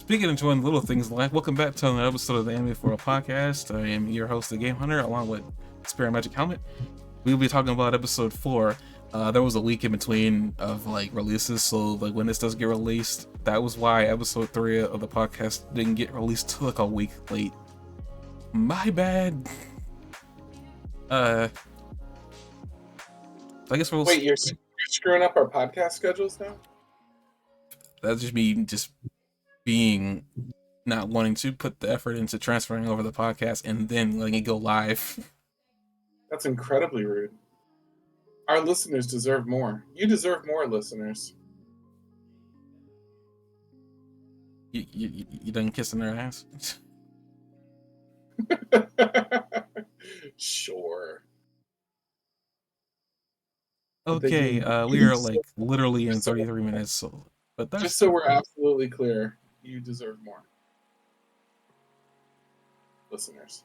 Speaking of enjoying little things in life, welcome back to another episode of the Anime4ALL podcast. I am your host, the Game Hunter, along with Spirit Magic Helmet. We'll be talking about episode 4. There was a week in between of releases, so when this does get released, that was why episode 3 of the podcast didn't get released till a week late. My bad. I guess we'll. Wait, you're screwing up our podcast schedules now? That's just me being not wanting to put the effort into transferring over the podcast and then letting it go live. That's incredibly rude. Our listeners deserve more. You deserve more, listeners. You done kissing their ass? Sure. Okay, we are literally in 33 minutes, so but that's just so we're absolutely clear, you deserve more, listeners.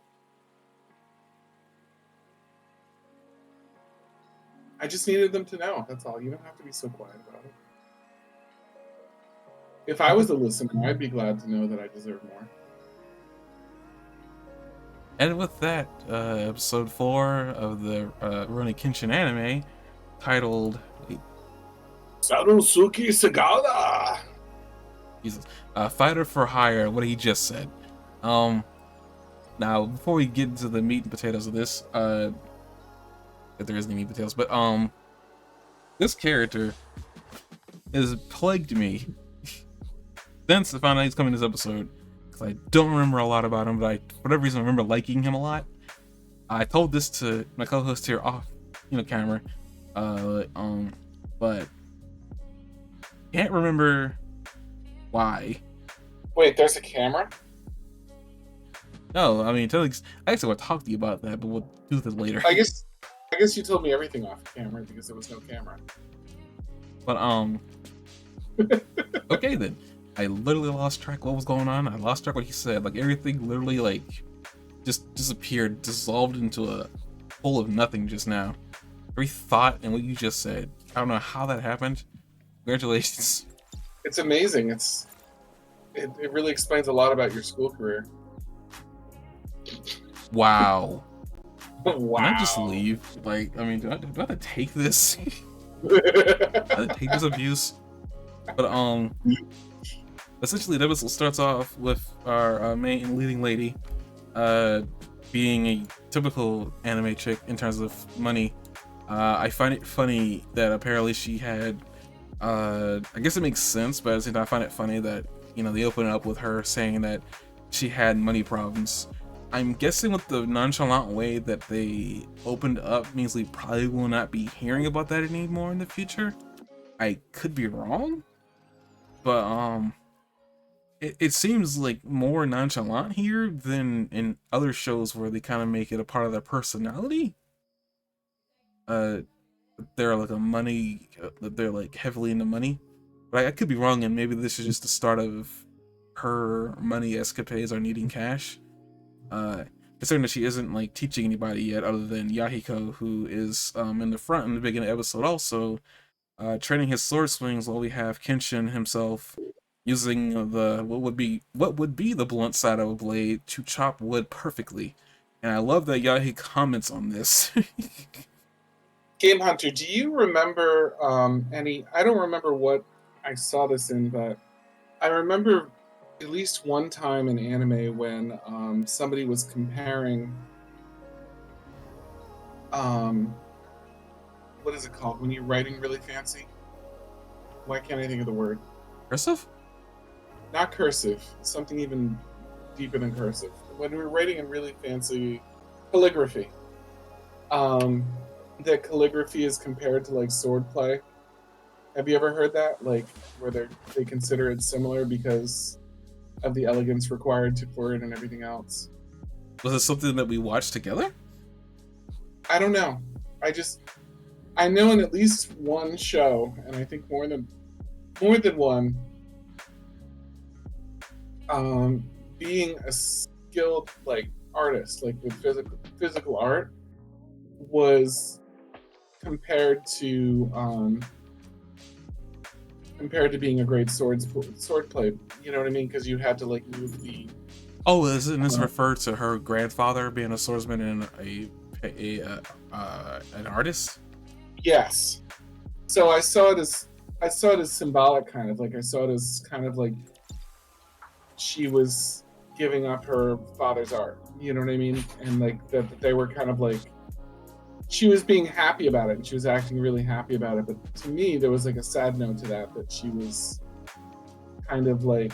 I just needed them to know. That's all. You don't have to be so quiet about it. If I was a listener, I'd be glad to know that I deserve more. And with that, episode 4 of the Rurouni Kenshin anime, titled Sarusuke Sagara. Jesus, Fighter for Hire, what he just said. Now, before we get into the meat and potatoes of this, if there is any meat and potatoes, but this character has plagued me since I found out he's coming this episode. Because I don't remember a lot about him, but for whatever reason I remember liking him a lot. I told this to my co-host here off, camera, but can't remember why. Wait, there's a camera? No, I mean, I actually want to talk to you about that, but we'll do this later. I guess you told me everything off camera because there was no camera. But okay then. I literally lost track what was going on. I lost track what he said. Everything literally just disappeared, dissolved into a hole of nothing just now. Every thought and what you just said. I don't know how that happened. Congratulations. It's amazing. It really explains a lot about your school career. Wow. Wow. Can I just leave? Do I have to take this? Do I have to take this abuse? But essentially the episode starts off with our main leading lady being a typical anime chick in terms of money. I find it funny that apparently she had I guess it makes sense, but at the same time I find it funny that they open it up with her saying that she had money problems. I'm guessing with the nonchalant way that they opened up means we probably will not be hearing about that anymore in the future. I could be wrong, but it seems more nonchalant here than in other shows where they kind of make it a part of their personality. They're they're heavily into money, but I could be wrong, and maybe this is just the start of her money escapades or needing cash. Considering that she isn't teaching anybody yet other than Yahiko, who is in the front in the beginning of the episode also training his sword swings, while we have Kenshin himself using what would be the blunt side of a blade to chop wood perfectly. And I love that Yahi comments on this. Game Hunter, do you remember I don't remember what I saw this in, but I remember at least one time in anime when somebody was comparing what is it called when you're writing really fancy? Why can't I think of the word? Cursive? Not cursive. Something even deeper than cursive. When we're writing in really fancy calligraphy. That calligraphy is compared to sword play. Have you ever heard that? Where they consider it similar because of the elegance required for it and everything else. Was it something that we watched together? I don't know. I know in at least one show, and I think more than one, being a skilled artist, with physical art, was compared to compared to being a great sword play. You know what I mean? Because you had to like move the. Oh, isn't this referred to her grandfather being a swordsman and an artist? Yes. So I saw it as symbolic, kind of like I saw it as kind of like she was giving up her father's art. You know what I mean? And like that they were kind of like she was being happy about it and she was acting really happy about it. But to me, there was like a sad note to that she was kind of like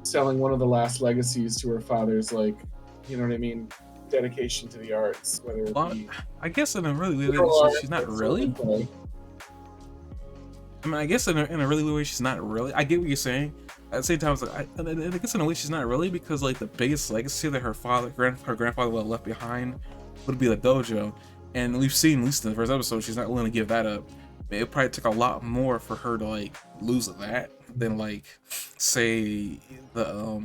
selling one of the last legacies to her father's, like, you know what I mean, dedication to the arts, whether it be I guess in a really weird way, she's not really. I mean, I guess in a really weird way, she's not really. I get what you're saying. At the same time, it's like, I guess in a way, she's not really, because like the biggest legacy that her grandfather would have left behind would be the dojo, and we've seen, at least in the first episode, she's not willing to give that up. It probably took a lot more for her to like lose that than like, say, the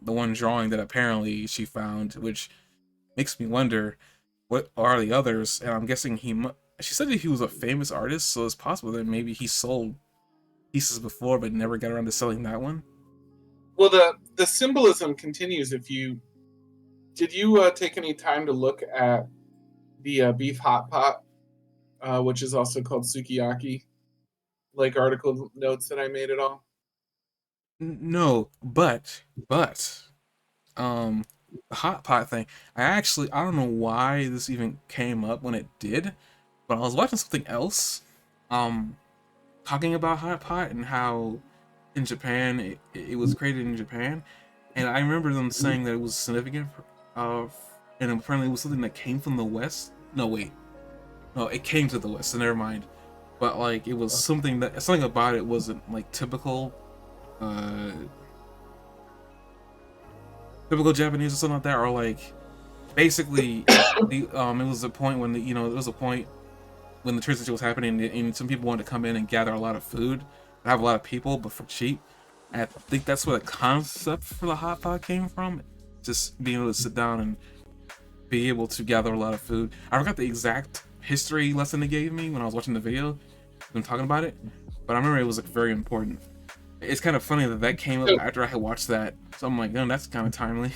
one drawing that apparently she found, which makes me wonder what are the others. And I'm guessing she said that he was a famous artist, so it's possible that maybe he sold pieces before but never got around to selling that one. Well, the symbolism continues. Did you take any time to look at the beef hot pot, which is also called sukiyaki, like article notes that I made at all? No, but the hot pot thing, I don't know why this even came up when it did, but I was watching something else talking about hot pot and how in Japan it was created in Japan, and I remember them saying that it was significant and apparently it was something that came from the West. No, wait, no, it came to the West, so never mind. But like it was something about it wasn't like uh typical Japanese or something like that, or like basically it was a point when it was a point when the transition was happening, and some people wanted to come in and gather a lot of food, have a lot of people, but for cheap. And I think that's where the concept for the hot pot came from, just being able to sit down and be able to gather a lot of food. I forgot the exact history lesson they gave me when I was watching the video, them talking about it, but I remember it was like very important. It's kind of funny that came up after I had watched that, so I'm like, oh, that's kind of timely.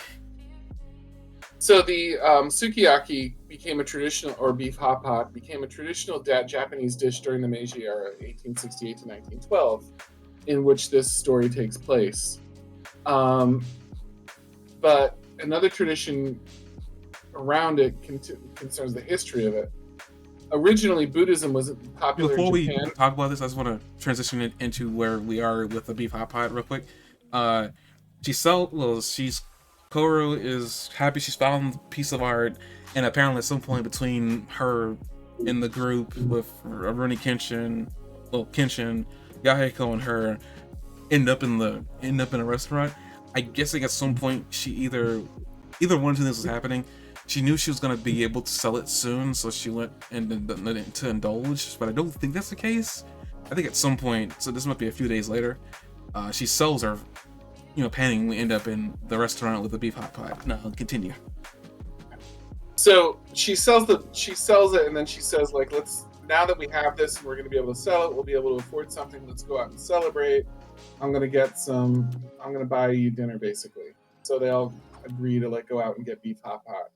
So the sukiyaki became a traditional, or beef hot pot became a traditional Japanese dish during the Meiji era, 1868 to 1912, in which this story takes place. But another tradition around it concerns the history of it. Originally, Buddhism was popular Before in Japan. we talk about this, I just want to transition it into where we are with the beef hot pot real quick. Koro is happy she's found a piece of art, and apparently at some point between her in the group with Rurouni Kenshin, Yahiko and her end up in a restaurant. I guessing at some point she either one of two things was happening. She knew she was gonna be able to sell it soon, so she went to indulge. But I don't think that's the case. I think at some point, so this might be a few days later, she sells her, painting. We end up in the restaurant with the beef hot pot. No, continue. So she sells it, and then she says, like, now that we have this and we're going to be able to sell it, we'll be able to afford something. Let's go out and celebrate. I'm going to buy you dinner, basically. So they all agree to like go out and get beef hot pot.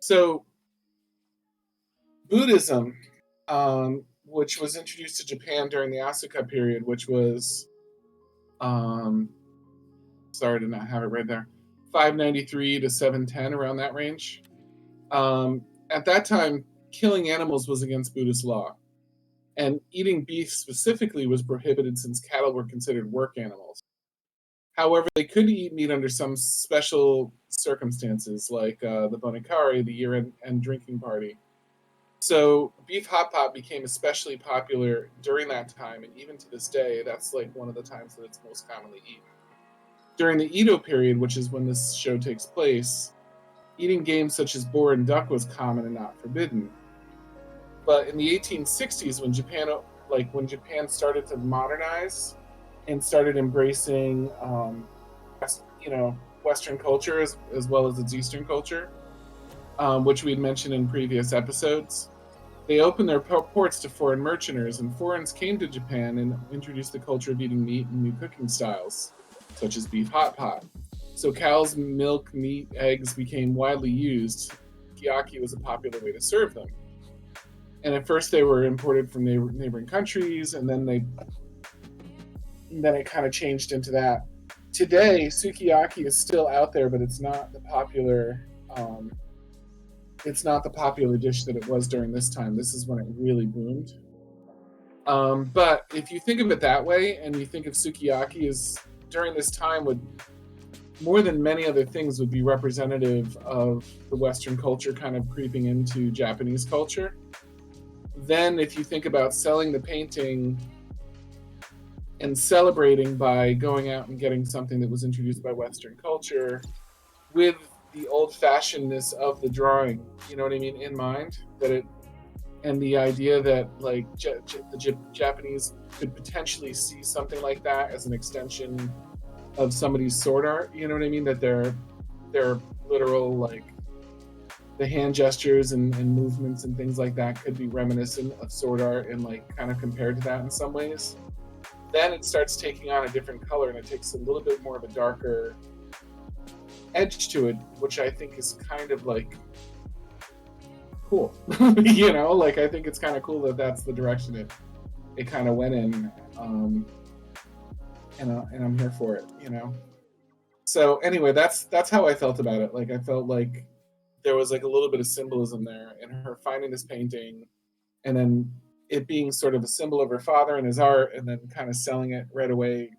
So Buddhism, which was introduced to Japan during the Asuka period, which was, sorry to not have it right there, 593 to 710, around that range. At that time, killing animals was against Buddhist law, and eating beef specifically was prohibited since cattle were considered work animals. However, they could eat meat under some special circumstances, like the Bonikari, the year-end drinking party. So beef hot pot became especially popular during that time, and even to this day, that's like one of the times that it's most commonly eaten. During the Edo period, which is when this show takes place, eating games such as boar and duck was common and not forbidden. But in the 1860s, when Japan started to modernize and started embracing, Western culture as well as its Eastern culture, which we'd mentioned in previous episodes, They opened their ports to foreign merchanters, and foreigners came to Japan and introduced the culture of eating meat and new cooking styles, such as beef hot pot. So cow's milk, meat, eggs became widely used. Sukiyaki was a popular way to serve them. And at first they were imported from neighboring countries, and then it kind of changed into that. Today, sukiyaki is still out there, but it's not the popular. It's not the popular dish that it was during this time. This is when it really boomed. But if you think of it that way, and you think of sukiyaki as during this time, would more than many other things would be representative of the Western culture kind of creeping into Japanese culture. Then, if you think about selling the painting and celebrating by going out and getting something that was introduced by Western culture with the old-fashionedness of the drawing, you know what I mean, in mind, that it and the idea that like the Japanese could potentially see something like that as an extension of somebody's sword art, you know what I mean, that their literal like the hand gestures and movements and things like that could be reminiscent of sword art and like kind of compared to that in some ways. Then it starts taking on a different color and it takes a little bit more of a darker edge to it, which I think is kind of like cool. You know, like I think it's kind of cool that that's the direction it kind of went in, and I'm here for it, you know. So anyway, that's how I felt about it. Like I felt like there was like a little bit of symbolism there in her finding this painting, and then it being sort of a symbol of her father and his art, and then kind of selling it right away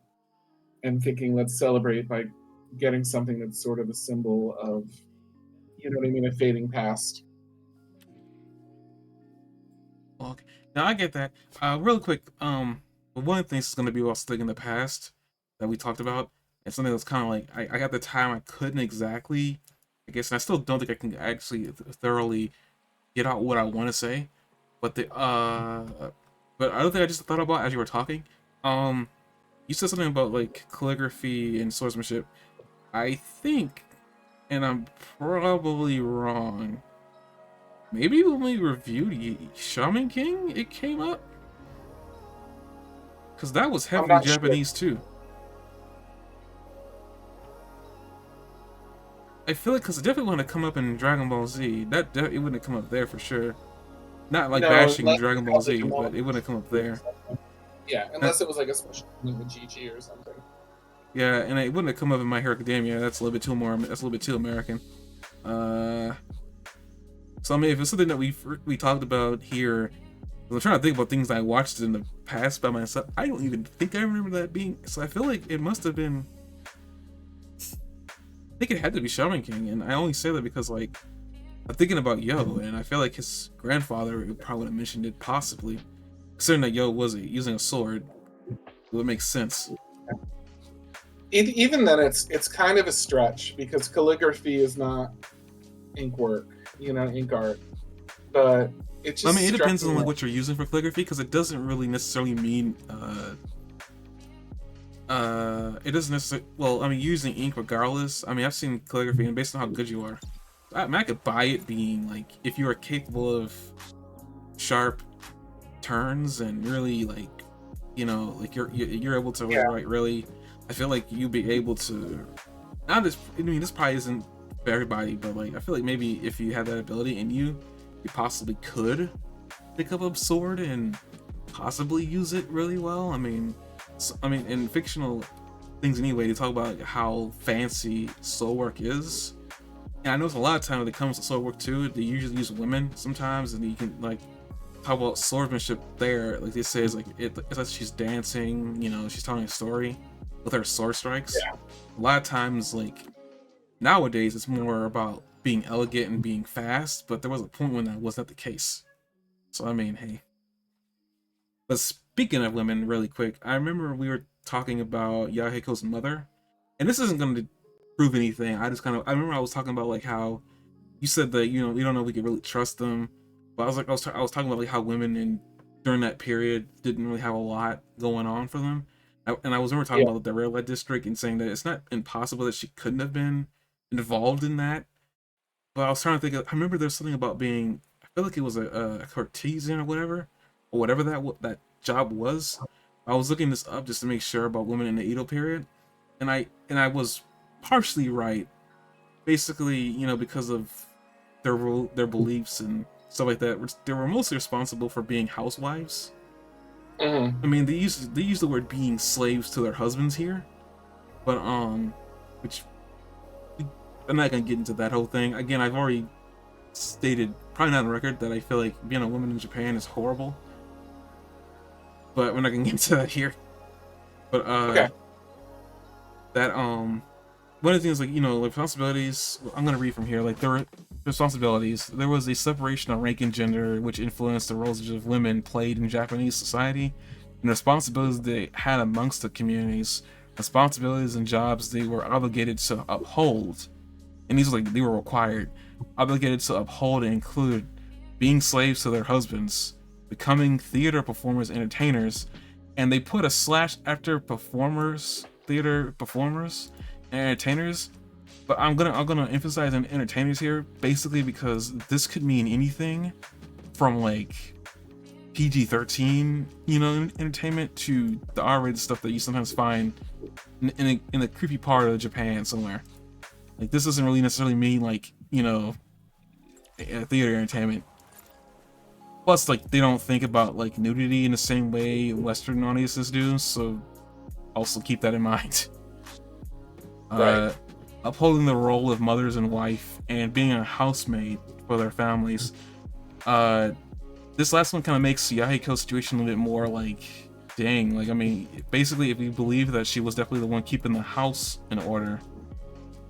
and thinking, let's celebrate by getting something that's sort of a symbol of, you know what I mean, a fading past. Okay. Now I get that. Real quick, one of the things is gonna be about sticking in the past that we talked about. It's something that's kind of like I got the time I couldn't exactly, I guess, and I still don't think I can actually thoroughly get out what I want to say. But but other thing I just thought about as you were talking, um, you said something about like calligraphy and swordsmanship. I think, and I'm probably wrong. Maybe when we reviewed Shaman King, it came up? Because that was I'm heavily not sure. Japanese too. I feel like because it definitely wouldn't have come up in Dragon Ball Z. It wouldn't have come up there for sure. Not like No, bashing unless Dragon it Ball was like a Z, but moment it wouldn't have come up there. or something. Yeah, Uh, unless it was like a special moment with GG or something. yeah, and it wouldn't have come up in My Hero Academia. That's a little bit too more. That's a little bit too American. Uh, so I mean, if it's something that we talked about here, I'm trying to think about things I watched in the past by myself. I don't even think I remember that being. So I feel like it must have been. I think it had to be Shaman King, and I only say that because like I'm thinking about Yo, and I feel like his grandfather probably would have mentioned it possibly, considering that Yo was using a sword. It would make sense. Even then, it's kind of a stretch because calligraphy is not ink work, you know, ink art. But it I just mean, it struck depends me on like like, what you're using for calligraphy, because it doesn't really necessarily mean it doesn't necessarily. Well, I mean, using ink regardless. I mean, I've seen calligraphy, and based on how good you are, I mean, I could buy it being like if you are capable of sharp turns and really like, you know, like you're able to like yeah, write really. I feel like you'd be able to. Not this. I mean, this probably isn't for everybody, but like I feel like maybe if you had that ability and you possibly could pick up a sword and possibly use it really well. I mean, I mean, in fictional things anyway, they talk about like, how fancy sword work is. And I know it's a lot of time when it comes to sword work too, they usually use women sometimes, and you can like talk about swordsmanship there. Like they say, it's like she's dancing, you know, she's telling a story with her sword strikes. yeah. A lot of times, like nowadays, it's more about being elegant and being fast, but there was a point when that was not the case. So I mean, hey. But speaking of women, really quick, I remember we were talking about Yahiko's mother, and this isn't going to prove anything. I remember I was talking about like how you said that we don't know if we could really trust them, but I was talking about like how women in during that period didn't really have a lot going on for them, and I was remember talking Yeah. about the red light district and saying that it's not impossible that she couldn't have been involved in that. But I was trying to think. I remember there's something about being. I feel like it was a Cartesian or whatever that job was. I was looking this up just to make sure about women in the Edo period, and I was partially right. Basically, you know, because of their beliefs and stuff like that, they were mostly responsible for being housewives. I mean, they use the word being slaves to their husbands here, but which I'm not gonna get into that whole thing. Again, I've already stated, probably not on record, that I feel like being a woman in Japan is horrible, but we're not gonna get into that here. But Okay. that one of the things, like, you know, like responsibilities. I'm gonna read from here. Like, there were responsibilities. There was a separation of rank and gender, which influenced the roles of women played in Japanese society, and responsibilities they had amongst the communities. Responsibilities and jobs they were obligated to uphold, and these were like they were required, obligated to uphold, and include being slaves to their husbands, becoming theater performers, entertainers, and they put a slash after performers, theater performers, and entertainers. But I'm gonna emphasize on entertainers here, basically because this could mean anything from like PG-13, you know, entertainment to the R-rated stuff that you sometimes find in a creepy part of Japan somewhere. Like, this doesn't really necessarily mean, like, you know, theater entertainment. Plus, like, they don't think about like nudity in the same way Western audiences do, so also keep that in mind. Right. Upholding the role of mothers and wife, and being a housemaid for their families. This last one kind of makes Yahiko's situation a little bit more like, dang, like, I mean, basically, if we believe that she was definitely the one keeping the house in order,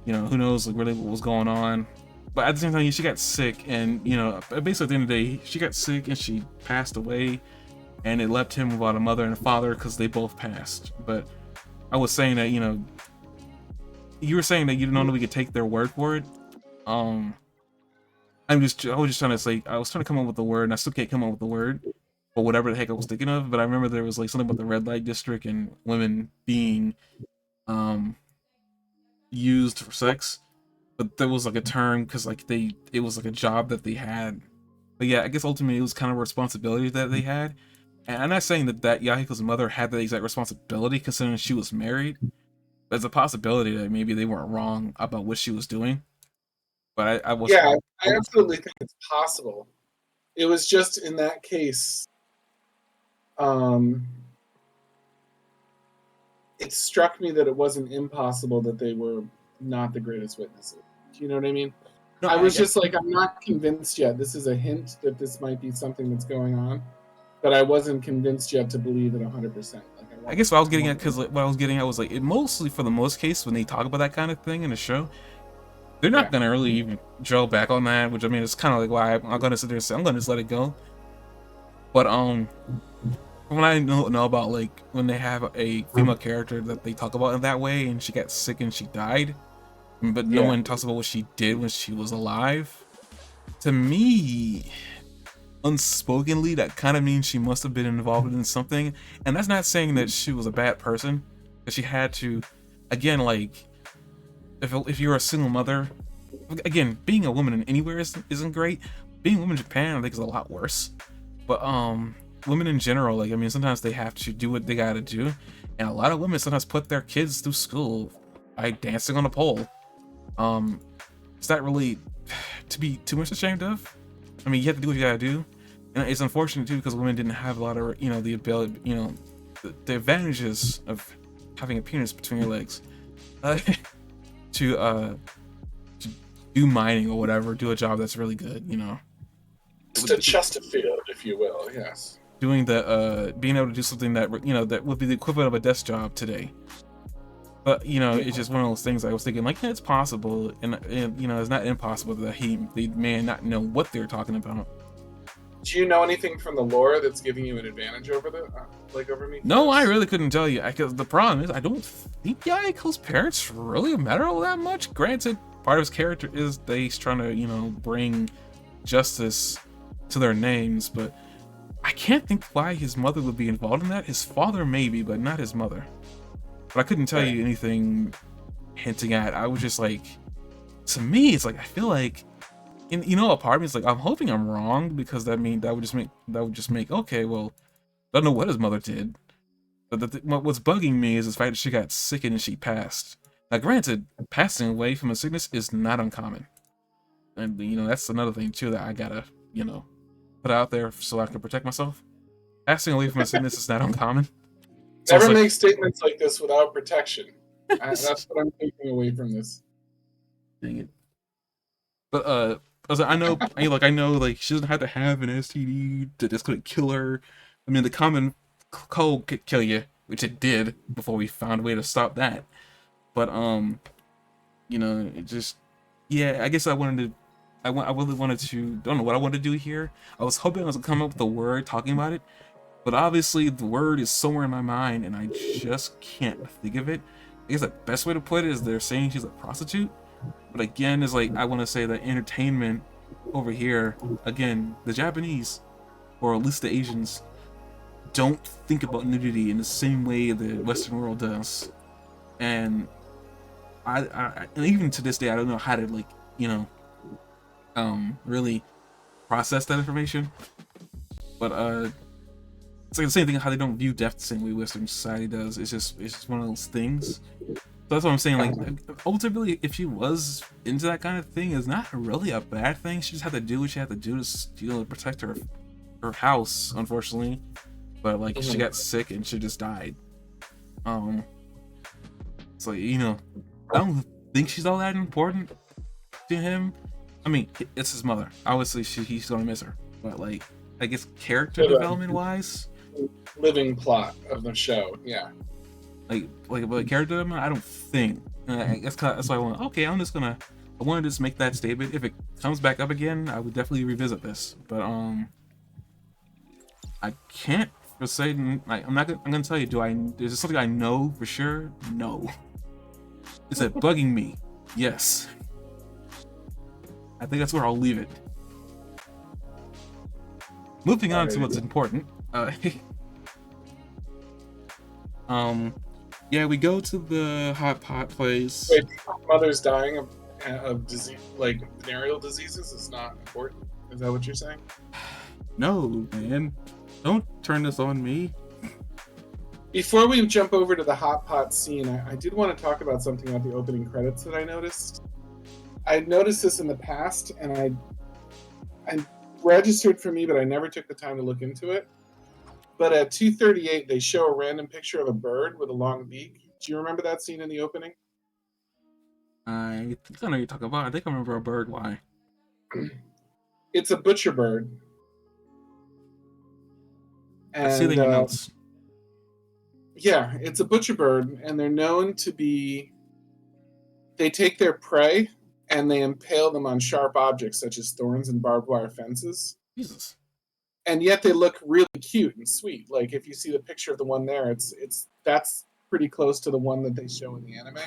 you know, who knows, like, really what was going on. But at the same time, she got sick, and, you know, basically at the end of the day, she got sick and she passed away, and it left him without a mother and a father because they both passed. But I was saying that, you know, you were saying that you don't know we could take their word for it. I was just trying to say, I was trying to come up with the word, and I still can't come up with the word, or whatever the heck I was thinking of. But I remember there was like something about the red light district and women being used for sex, but there was like a term because like it was like a job that they had. But yeah, I guess ultimately it was kind of a responsibility that they had. And I'm not saying that Yahiko's mother had the exact responsibility, considering she was married. There's a possibility that maybe they weren't wrong about what she was doing. But I was, Yeah, I absolutely think it's possible. It was just in that case, um, it struck me that it wasn't impossible that they were not the greatest witnesses. Do you know what I mean? no, I was just like, I'm not convinced yet. This is a hint that this might be something that's going on, but I wasn't convinced yet to believe it 100%. Like, I guess what I was getting at, because like, what I was getting at was like, it mostly, for the most case, when they talk about that kind of thing in the show, they're not gonna really even drill back on that. Which, I mean, it's kind of like why I'm gonna sit there and say I'm gonna just let it go. But when I know about like when they have a female character that they talk about in that way, and she got sick and she died, but no one talks about what she did when she was alive. To me, unspokenly, that kind of means she must have been involved in something. And that's not saying that she was a bad person, because she had to, again, like, if you're a single mother, again, being a woman in anywhere isn't great. Being a woman in Japan, I think, is a lot worse. But women in general, like, I mean, sometimes they have to do what they gotta do, and a lot of women sometimes put their kids through school by dancing on a pole. Is that really to be too much ashamed of? I mean, you have to do what you gotta do, and it's unfortunate too, because women didn't have a lot of, you know, the ability, you know, the advantages of having a penis between your legs, to do mining or whatever, do a job that's really good, you know. Just a Chesterfield, if you will. Yes. Doing the being able to do something that, you know, that would be the equivalent of a desk job today. But, you know, it's just one of those things. I was thinking, like, yeah, it's possible, and you know, it's not impossible that they may not know what they're talking about. Do you know anything from the lore that's giving you an advantage over over me? No, I really couldn't tell you. Because the problem is, I don't think Yahiko's parents really matter all that much. Granted, part of his character is that he's trying to, you know, bring justice to their names, but I can't think why his mother would be involved in that. His father maybe, but not his mother. But I couldn't tell you anything hinting at. I was just like, to me, it's like, I feel like And you know, a part of me is like, I'm hoping I'm wrong because that would just make okay, well, I don't know what his mother did, but what's bugging me is the fact that she got sick and she passed. Now, granted, passing away from a sickness is not uncommon, and you know that's another thing too that I gotta put out there so I can protect myself. Passing away from a sickness is not uncommon. So Never it's like, make statements like this without protection. That's what I'm taking away from this. dang it. But I was like, I know, like she doesn't have to have an STD that's gonna kill her. I mean, the common cold could kill you, which it did before we found a way to stop that. But it just, yeah. I guess I really wanted to. Don't know what I wanted to do here. I was hoping I was gonna come up with a word talking about it, but obviously the word is somewhere in my mind and I just can't think of it. I guess the best way to put it is they're saying she's a prostitute. But again, it's like I want to say that entertainment over here, again, the Japanese, or at least the Asians, don't think about nudity in the same way the Western world does. And and even to this day, I don't know how to really process that information. But it's like the same thing how they don't view death the same way Western society does. It's just one of those things. So that's what I'm saying. Like, ultimately, if she was into that kind of thing, it's not really a bad thing. She just had to do what she had to do to protect her house, unfortunately. But like, she got sick and she just died. So I don't think she's all that important to him. I mean, it's his mother. Obviously, he's gonna miss her. But like, I guess character development wise, living plot of the show, yeah. Like character development, I don't think. That's why I want. Okay, I wanted to just make that statement. If it comes back up again, I would definitely revisit this. But I can't for say. Like, I'm gonna tell you. Is there something I know for sure? No. Is it bugging me? Yes. I think that's where I'll leave it. Moving on to what's important. Yeah, we go to the hot pot place. Wait, mother's dying of disease, like venereal diseases, is not important. Is that what you're saying? No, man. Don't turn this on me. Before we jump over to the hot pot scene, I did want to talk about something about the opening credits that I noticed. I noticed this in the past, and I registered for me, but I never took the time to look into it. But at 2:38, they show a random picture of a bird with a long beak. Do you remember that scene in the opening? I think I know what you're talking about. I think I remember a bird. Why? It's a butcher bird. I see the notes. Yeah, it's a butcher bird, and they're known to be. They take their prey and they impale them on sharp objects such as thorns and barbed wire fences. Jesus. And yet they look really cute and sweet. Like if you see the picture of the one there, that's pretty close to the one that they show in the anime.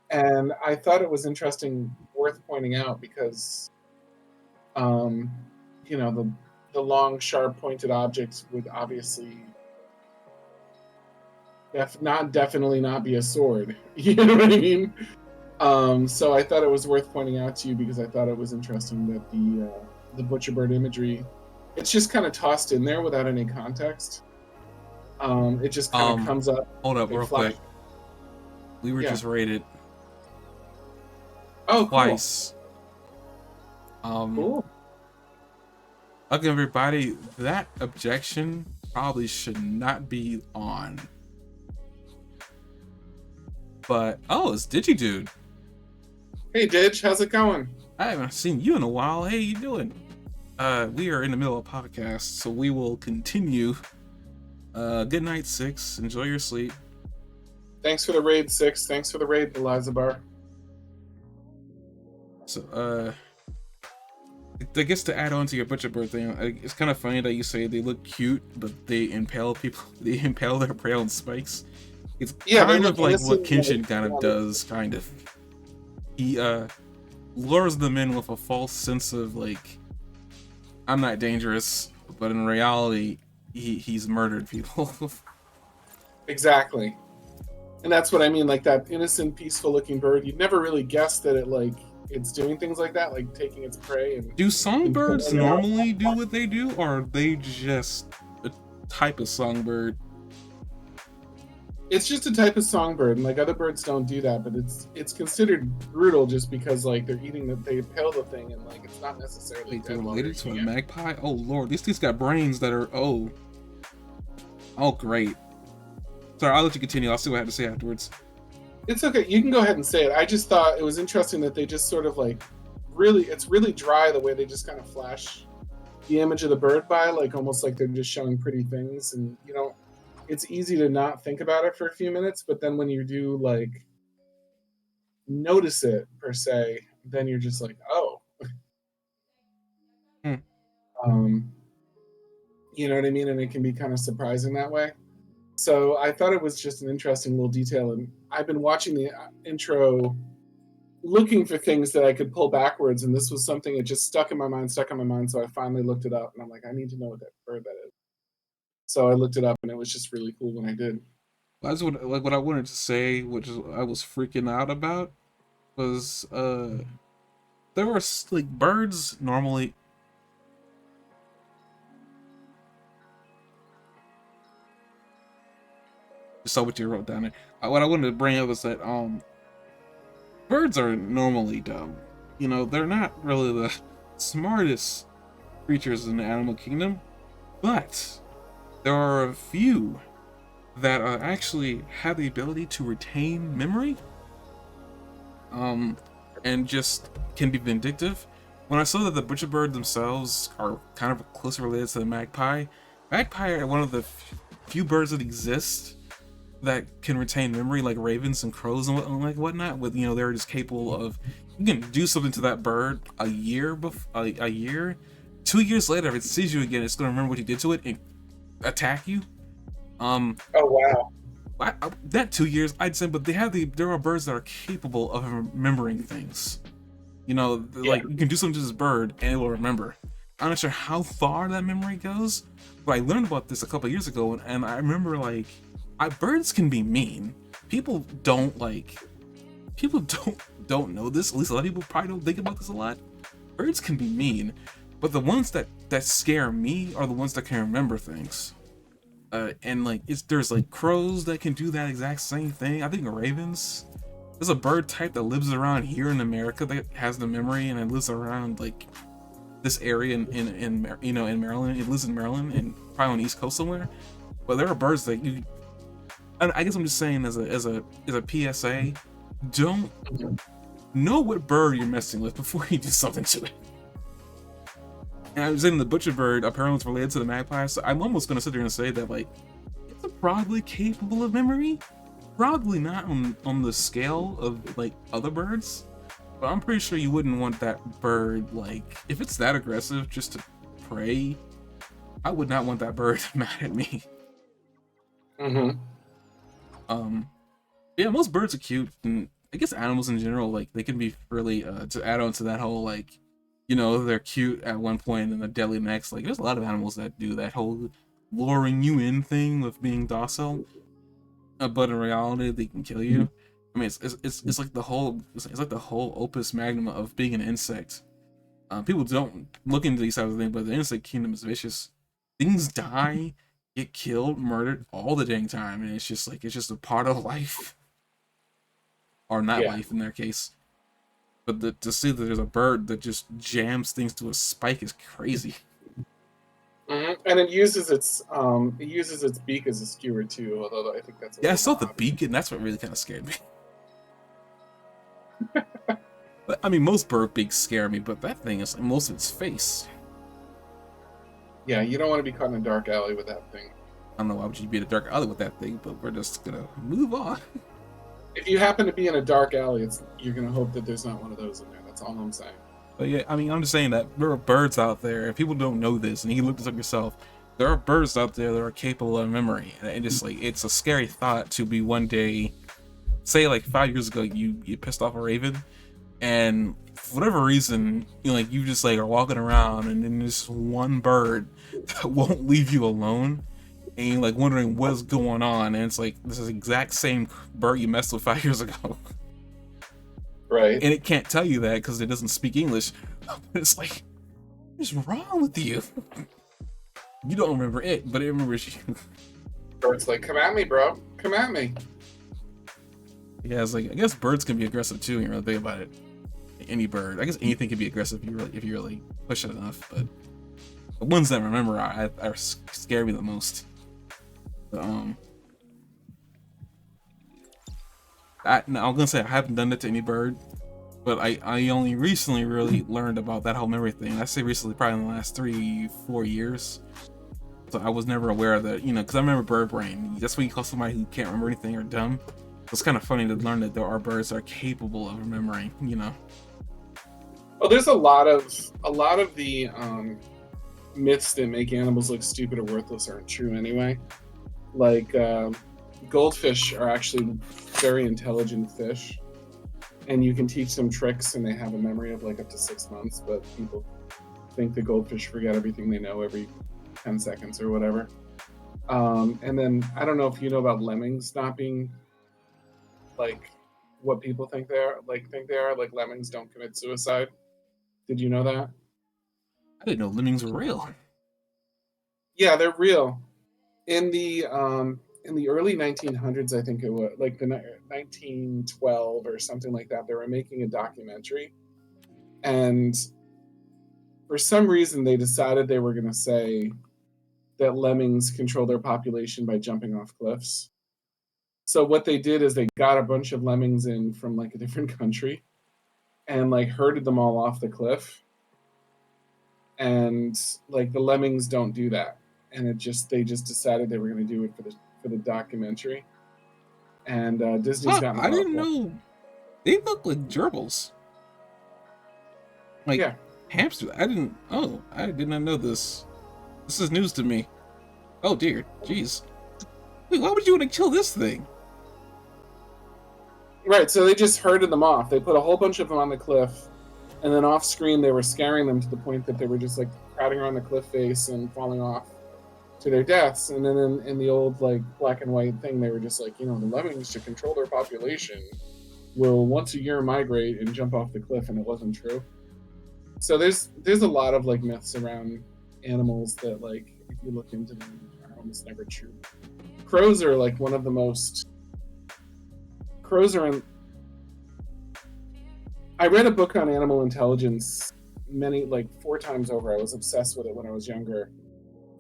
And I thought it was interesting, worth pointing out, because the long, sharp, pointed objects would obviously definitely not be a sword. You know what I mean? So I thought it was worth pointing out to you because I thought it was interesting that the butcher bird imagery, it's just kind of tossed in there without any context. It just kind of comes up. Hold up, real quick. We were just rated. Oh, twice. Cool. Cool. Okay, everybody, that objection probably should not be on. But it's Digidude. Hey, Dig, how's it going? I haven't seen you in a while. Hey, you doing? We are in the middle of a podcast, so we will continue. Good night, 6. Enjoy your sleep. Thanks for the raid, 6. Thanks for the raid, Eliza Bar. So, I guess to add on to your butcher bird thing, it's kind of funny that you say they look cute, but they impale people. They impale their prey on spikes. It's kind of like what Kenshin kind of does. Kind of, he lures them in with a false sense of like, I'm not dangerous, but in reality, he's murdered people. Exactly, and that's what I mean. Like that innocent, peaceful-looking bird, you'd never really guess that it's doing things like that, like taking its prey and Do songbirds pulling it out. normally do what they do, or are they just a type of songbird? It's just a type of songbird, and like other birds don't do that, but it's considered brutal just because like they're eating they impale the thing, and like it's not necessarily Wait, they're dead while related to they're a eating it. magpie? Oh lord, these things got brains that are oh great. Sorry, I'll let you continue. I'll see what I have to say afterwards. It's okay. You can go ahead and say it. I just thought it was interesting that they just sort of like it's really dry the way they just kind of flash the image of the bird by, like almost like they're just showing pretty things, and you know, it's easy to not think about it for a few minutes, but then when you do like notice it per se, then you're just like, oh, Hmm. um, you know what I mean? And it can be kind of surprising that way. So I thought it was just an interesting little detail, and I've been watching the intro looking for things that I could pull backwards, and this was something that just stuck in my mind, so I finally looked it up, and I'm like, I need to know what that bird that is. So I looked it up, and it was just really cool when I did. That's what I wanted to say, which is I was freaking out about, was there were like birds normally. Just saw what you wrote down there. What I wanted to bring up is that birds are normally dumb. You know, they're not really the smartest creatures in the animal kingdom, but there are a few that actually have the ability to retain memory, and just can be vindictive. When I saw that the butcherbird themselves are kind of closely related to the magpie, magpie are one of the few birds that exist that can retain memory, like ravens and crows and whatnot. With they're just capable of, you can do something to that bird a year, 2 years later, if it sees you again, it's gonna remember what you did to it and attack you. Oh wow! That 2 years, I'd say, but there are birds that are capable of remembering things. Like you can do something to this bird and it will remember. I'm not sure how far that memory goes, but I learned about this a couple years ago, and I remember birds can be mean. People don't know this. At least a lot of people probably don't think about this a lot. Birds can be mean, but the ones that scare me are the ones that can remember things. And there's crows that can do that exact same thing. I think ravens. There's a bird type that lives around here in America that has the memory, and it lives around this area in Maryland. It lives in Maryland and probably on the East Coast somewhere. But there are birds that you. And I guess I'm just saying as a PSA, don't know what bird you're messing with before you do something to it. And I was saying the butcher bird apparently is related to the magpie, so I'm almost gonna sit there and say that it's probably capable of memory. Probably not on the scale of other birds, but I'm pretty sure you wouldn't want that bird if it's that aggressive just to prey. I would not want that bird mad at me. Yeah, most birds are cute, and I guess animals in general, they can be really to add on to that whole they're cute at one point and they're deadly next. There's a lot of animals that do that whole luring you in thing with being docile, but in reality they can kill you. I mean, it's like the whole opus magnum of being an insect. People don't look into these types of things, but the insect kingdom is vicious. Things die, get killed, murdered all the dang time, and it's just a part of life, or not life in their case. But to see that there's a bird that just jams things to a spike is crazy. And it uses its beak as a skewer too. Although I think that's I saw the beak, and that's what really kind of scared me. But I mean, most bird beaks scare me, but that thing is most of its face. Yeah, you don't want to be caught in a dark alley with that thing. I don't know why would you be in a dark alley with that thing, but we're just gonna move on. If you happen to be in a dark alley, you're gonna hope that there's not one of those in there. That's all I'm saying. But yeah, I mean, I'm just saying that there are birds out there. If people don't know this, and you can look this up yourself, there are birds out there that are capable of memory, and just it's a scary thought to be one day, say 5 years ago, you pissed off a raven, and for whatever reason, you just are walking around, and then there's one bird that won't leave you alone, and you're wondering what's going on, and it's this is the exact same bird you messed with 5 years ago. Right. and it can't tell you that because it doesn't speak English. It's like, what's wrong with you? You don't remember it, but it remembers you. Bird's like, come at me, bro. Come at me. Yeah, it's like, I guess birds can be aggressive too when you really think about it. Any bird, I guess anything can be aggressive if you really push it enough. But the ones that I remember are scare me the most. But, I'm gonna say I haven't done it to any bird, but I only recently really learned about that whole memory thing. I say recently, probably in the last 3-4 years. So I was never aware of that, because I remember bird brain. That's what you call somebody who can't remember anything or dumb. It's kind of funny to learn that there are birds that are capable of remembering. Well, there's a lot of the myths that make animals look stupid or worthless aren't true anyway. Like goldfish are actually very intelligent fish, and you can teach them tricks, and they have a memory of like up to 6 months. But people think the goldfish forget everything they know every 10 seconds or whatever. And then I don't know if you know about lemmings not being like what people think they are. Like lemmings don't commit suicide. Did you know that? I didn't know lemmings were real. Yeah, they're real. In the early 1900s, I think it was like the 1912 or something like that. They were making a documentary, and for some reason, they decided they were going to say that lemmings control their population by jumping off cliffs. So what they did is they got a bunch of lemmings in from like a different country and like herded them all off the cliff. And like the lemmings don't do that. And they just decided they were going to do it for the documentary. And Disney's Huh, gotten I about didn't know. They look like gerbils. Like yeah. hamsters. I did not know this. This is news to me. Oh dear, jeez. Wait, why would you want to kill this thing? Right, so they just herded them off. They put a whole bunch of them on the cliff, and then off screen they were scaring them to the point that they were just like crowding around the cliff face and falling off to their deaths. And then in the old like black and white thing, they were just like, the lemmings to control their population will once a year migrate and jump off the cliff, and it wasn't true. So there's a lot of like myths around animals that like if you look into them are almost never true. Crows are like one of the most crows are in, I read a book on animal intelligence many like 4 times over. I was obsessed with it when I was younger.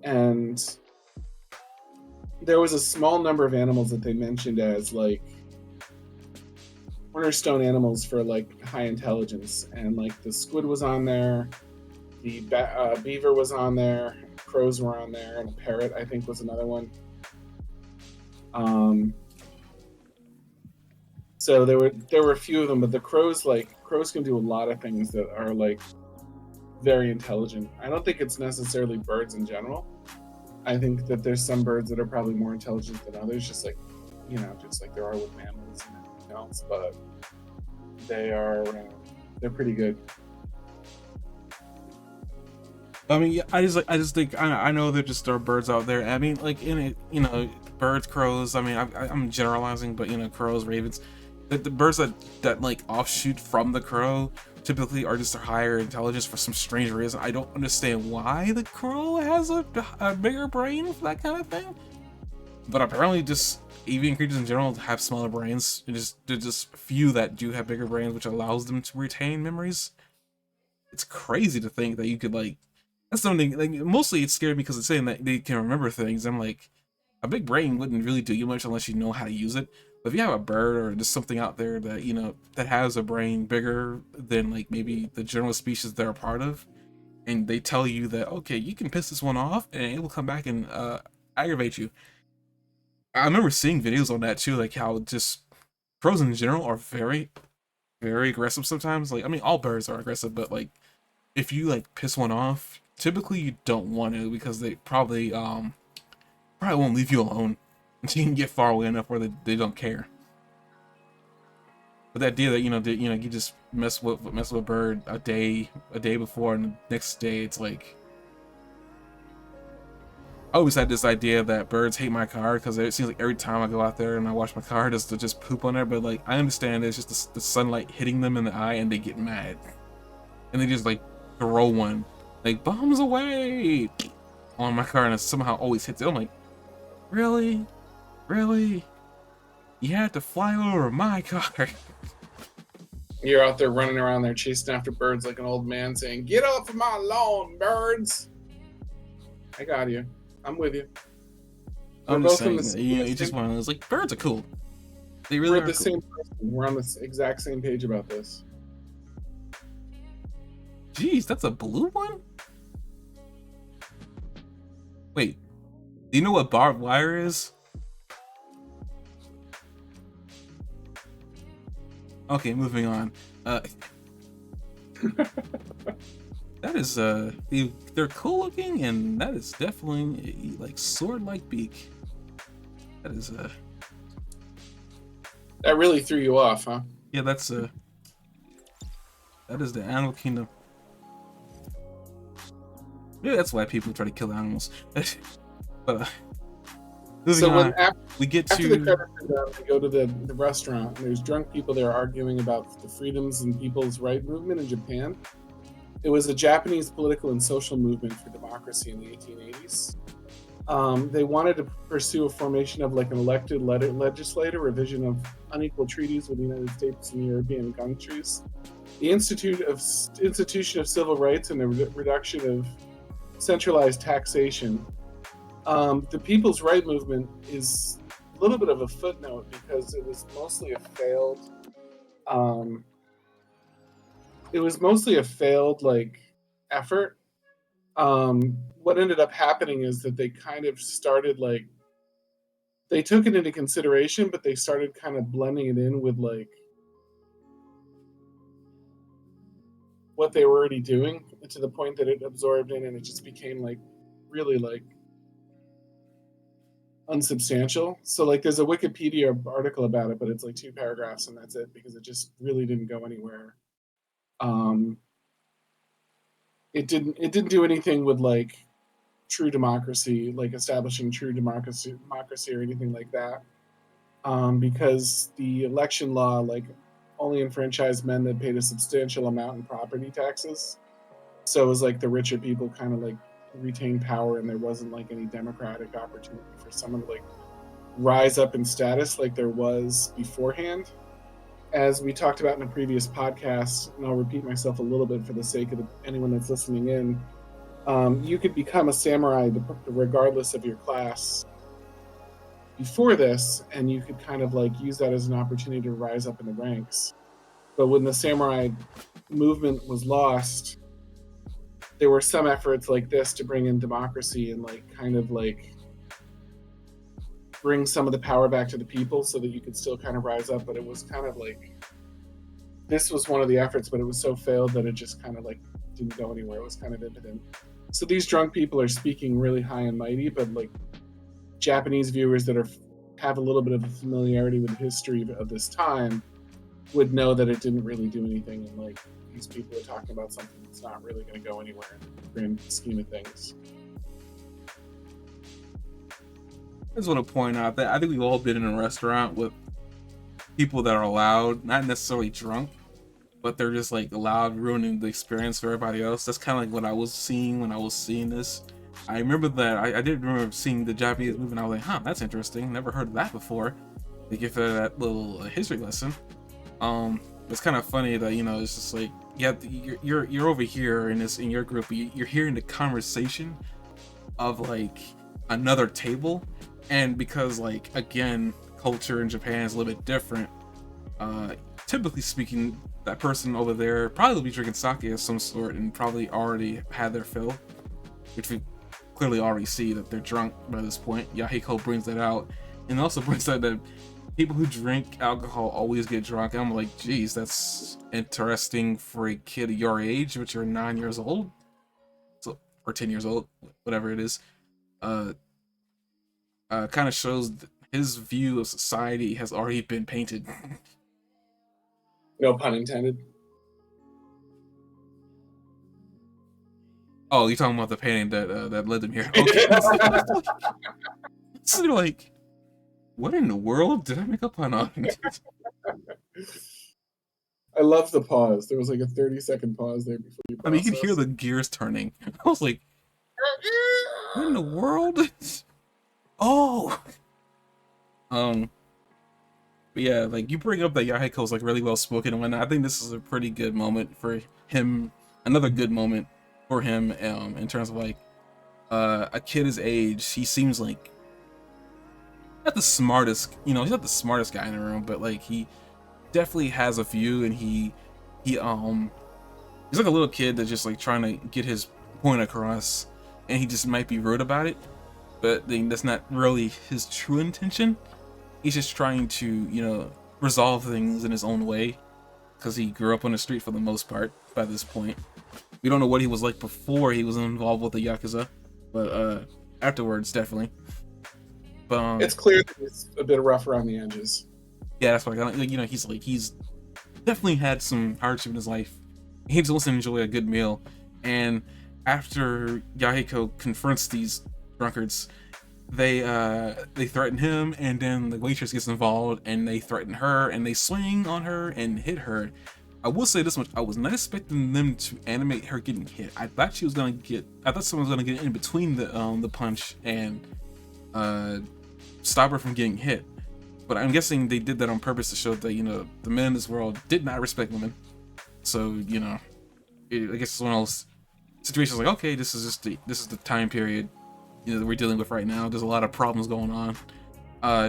And there was a small number of animals that they mentioned as like cornerstone animals for like high intelligence, and like the squid was on there, the beaver was on there, crows were on there, and a parrot I think was another one. So there were a few of them, but the crows can do a lot of things that are like very intelligent. I don't think it's necessarily birds in general. I think that there's some birds that are probably more intelligent than others, just like there are with mammals and everything else. But they're pretty good. I mean, I just think I know there just are birds out there. I mean, like in it, birds, crows. I mean, I'm generalizing, but crows, ravens. The birds that like offshoot from the crow typically are just a higher intelligence for some strange reason. I don't understand why the crow has a bigger brain for that kind of thing. But apparently, just avian creatures in general have smaller brains. There's just few that do have bigger brains, which allows them to retain memories. It's crazy to think that you could like. That's something like mostly it scared me because it's saying that they can remember things. I'm like, a big brain wouldn't really do you much unless you know how to use it. But if you have a bird or just something out there that that has a brain bigger than like maybe the general species they're a part of, and they tell you that okay, you can piss this one off and it will come back and aggravate you. I remember seeing videos on that too, like how just crows in general are very, very aggressive sometimes. Like I mean, all birds are aggressive, but like if you like piss one off, typically you don't want to because they probably won't leave you alone until you can get far away enough where they don't care. But that idea that you just mess with a bird a day before and the next day it's like I always had this idea that birds hate my car because it seems like every time I go out there and I wash my car, to just poop on there. But like, I understand it's just the sunlight hitting them in the eye and they get mad and they just like throw one, like bombs away on my car, and it somehow always hits it. I'm like, really, really, you had to fly over my car. You're out there running around there chasing after birds like an old man saying, "Get off of my lawn, birds." I got you. I'm with you. I'm just saying, you know, it's just one of those, like, birds are cool. They really are the cool. same person. We're on the exact same page about this. Jeez, that's a blue one? Wait, do you know what barbed wire is? Okay, moving on. That is, they're cool looking, and that is definitely a, like, sword-like beak. That is, That really threw you off, huh? yeah, that's, that is the animal kingdom. Yeah, that's why people try to kill animals. But, moving on, we get to... After the credits are done, we go to the restaurant, and there's drunk people there arguing about the freedoms and people's right movement in Japan. It was a Japanese political and social movement for democracy in the 1880s. They wanted to pursue a formation of like an elected legislator, revision of unequal treaties with the United States and European countries, the institution of civil rights, and the reduction of centralized taxation. The People's Right movement is a little bit of a footnote because it was mostly a failed. It was mostly a failed like effort. What ended up happening is that they kind of started like they took it into consideration, but they started kind of blending it in with like what they were already doing to the point that it absorbed in and it just became like really like unsubstantial. So like there's a Wikipedia article about it, but it's like 2 paragraphs and that's it because it just really didn't go anywhere. It didn't do anything with like true democracy, like establishing true democracy or anything like that. Because the election law like only enfranchised men that paid a substantial amount in property taxes. So it was like the richer people kind of like retained power, and there wasn't like any democratic opportunity for someone to like rise up in status like there was beforehand. As we talked about in a previous podcast, and I'll repeat myself a little bit for the sake of anyone that's listening in, you could become a samurai regardless of your class before this, and you could kind of like use that as an opportunity to rise up in the ranks. But when the samurai movement was lost, there were some efforts like this to bring in democracy and like kind of like bring some of the power back to the people so that you could still kind of rise up. But it was kind of like this was one of the efforts, but it was so failed that it just kind of like didn't go anywhere. It was kind of impotent. So these drunk people are speaking really high and mighty, but like Japanese viewers that have a little bit of a familiarity with the history of this time would know that it didn't really do anything, and like these people are talking about something that's not really going to go anywhere in the grand scheme of things. I just want to point out that I think we've all been in a restaurant with people that are loud, not necessarily drunk, but they're just like loud, ruining the experience for everybody else. That's kind of like what I was seeing when I was seeing this. I remember that I did remember seeing the Japanese movie, and I was like, huh, that's interesting. Never heard of that before. They give that little history lesson. It's kind of funny that, you know, it's just like, yeah, you're over here in your group, you're hearing the conversation of like another table, and because like again, culture in Japan is a little bit different. Typically speaking, that person over there probably be drinking sake of some sort and probably already had their fill, which we clearly already see that they're drunk by this point. Yahiko brings that out, and also brings out that people who drink alcohol always get drunk. And I'm like, geez, that's interesting for a kid of your age, which you're 9 years old, so, or 10 years old, whatever it is. Kind of shows his view of society has already been painted. No pun intended. Oh, you're talking about the painting that led them here. Okay. So they're like, what in the world did I make up on? I love the pause. There was like a 30-second pause there before you I mean, you could hear process. the gears turning. I was like, what in the world? Oh. Um. But yeah, like you bring up that Yahiko's like really well spoken and whatnot. I think this is a pretty good moment for him. Another good moment for him. In terms of like a kid his age, he seems like not the smartest. You know, he's not the smartest guy in the room, but like he definitely has a view, and he he's like a little kid that's just like trying to get his point across, and he just might be rude about it, but then that's not really his true intention. He's just trying to, you know, resolve things in his own way, because he grew up on the street for the most part by this point. We don't know what he was like before he was involved with the Yakuza, but afterwards, definitely. But It's clear that he's a bit rough around the edges. yeah, that's why, you know, he's definitely had some hardship in his life. He just wants to enjoy a good meal, and after Yahiko confronts these drunkards, they threaten him, and then the waitress gets involved, and they threaten her, and they swing on her and hit her. I will say this much: I was not expecting them to animate her getting hit. I thought someone was gonna get in between the punch and stop her from getting hit. But I'm guessing they did that on purpose to show that, you know, the men in this world did not respect women. So, you know, I guess it's one of those situations like, okay, this is the time period, you know, that we're dealing with right now. There's a lot of problems going on.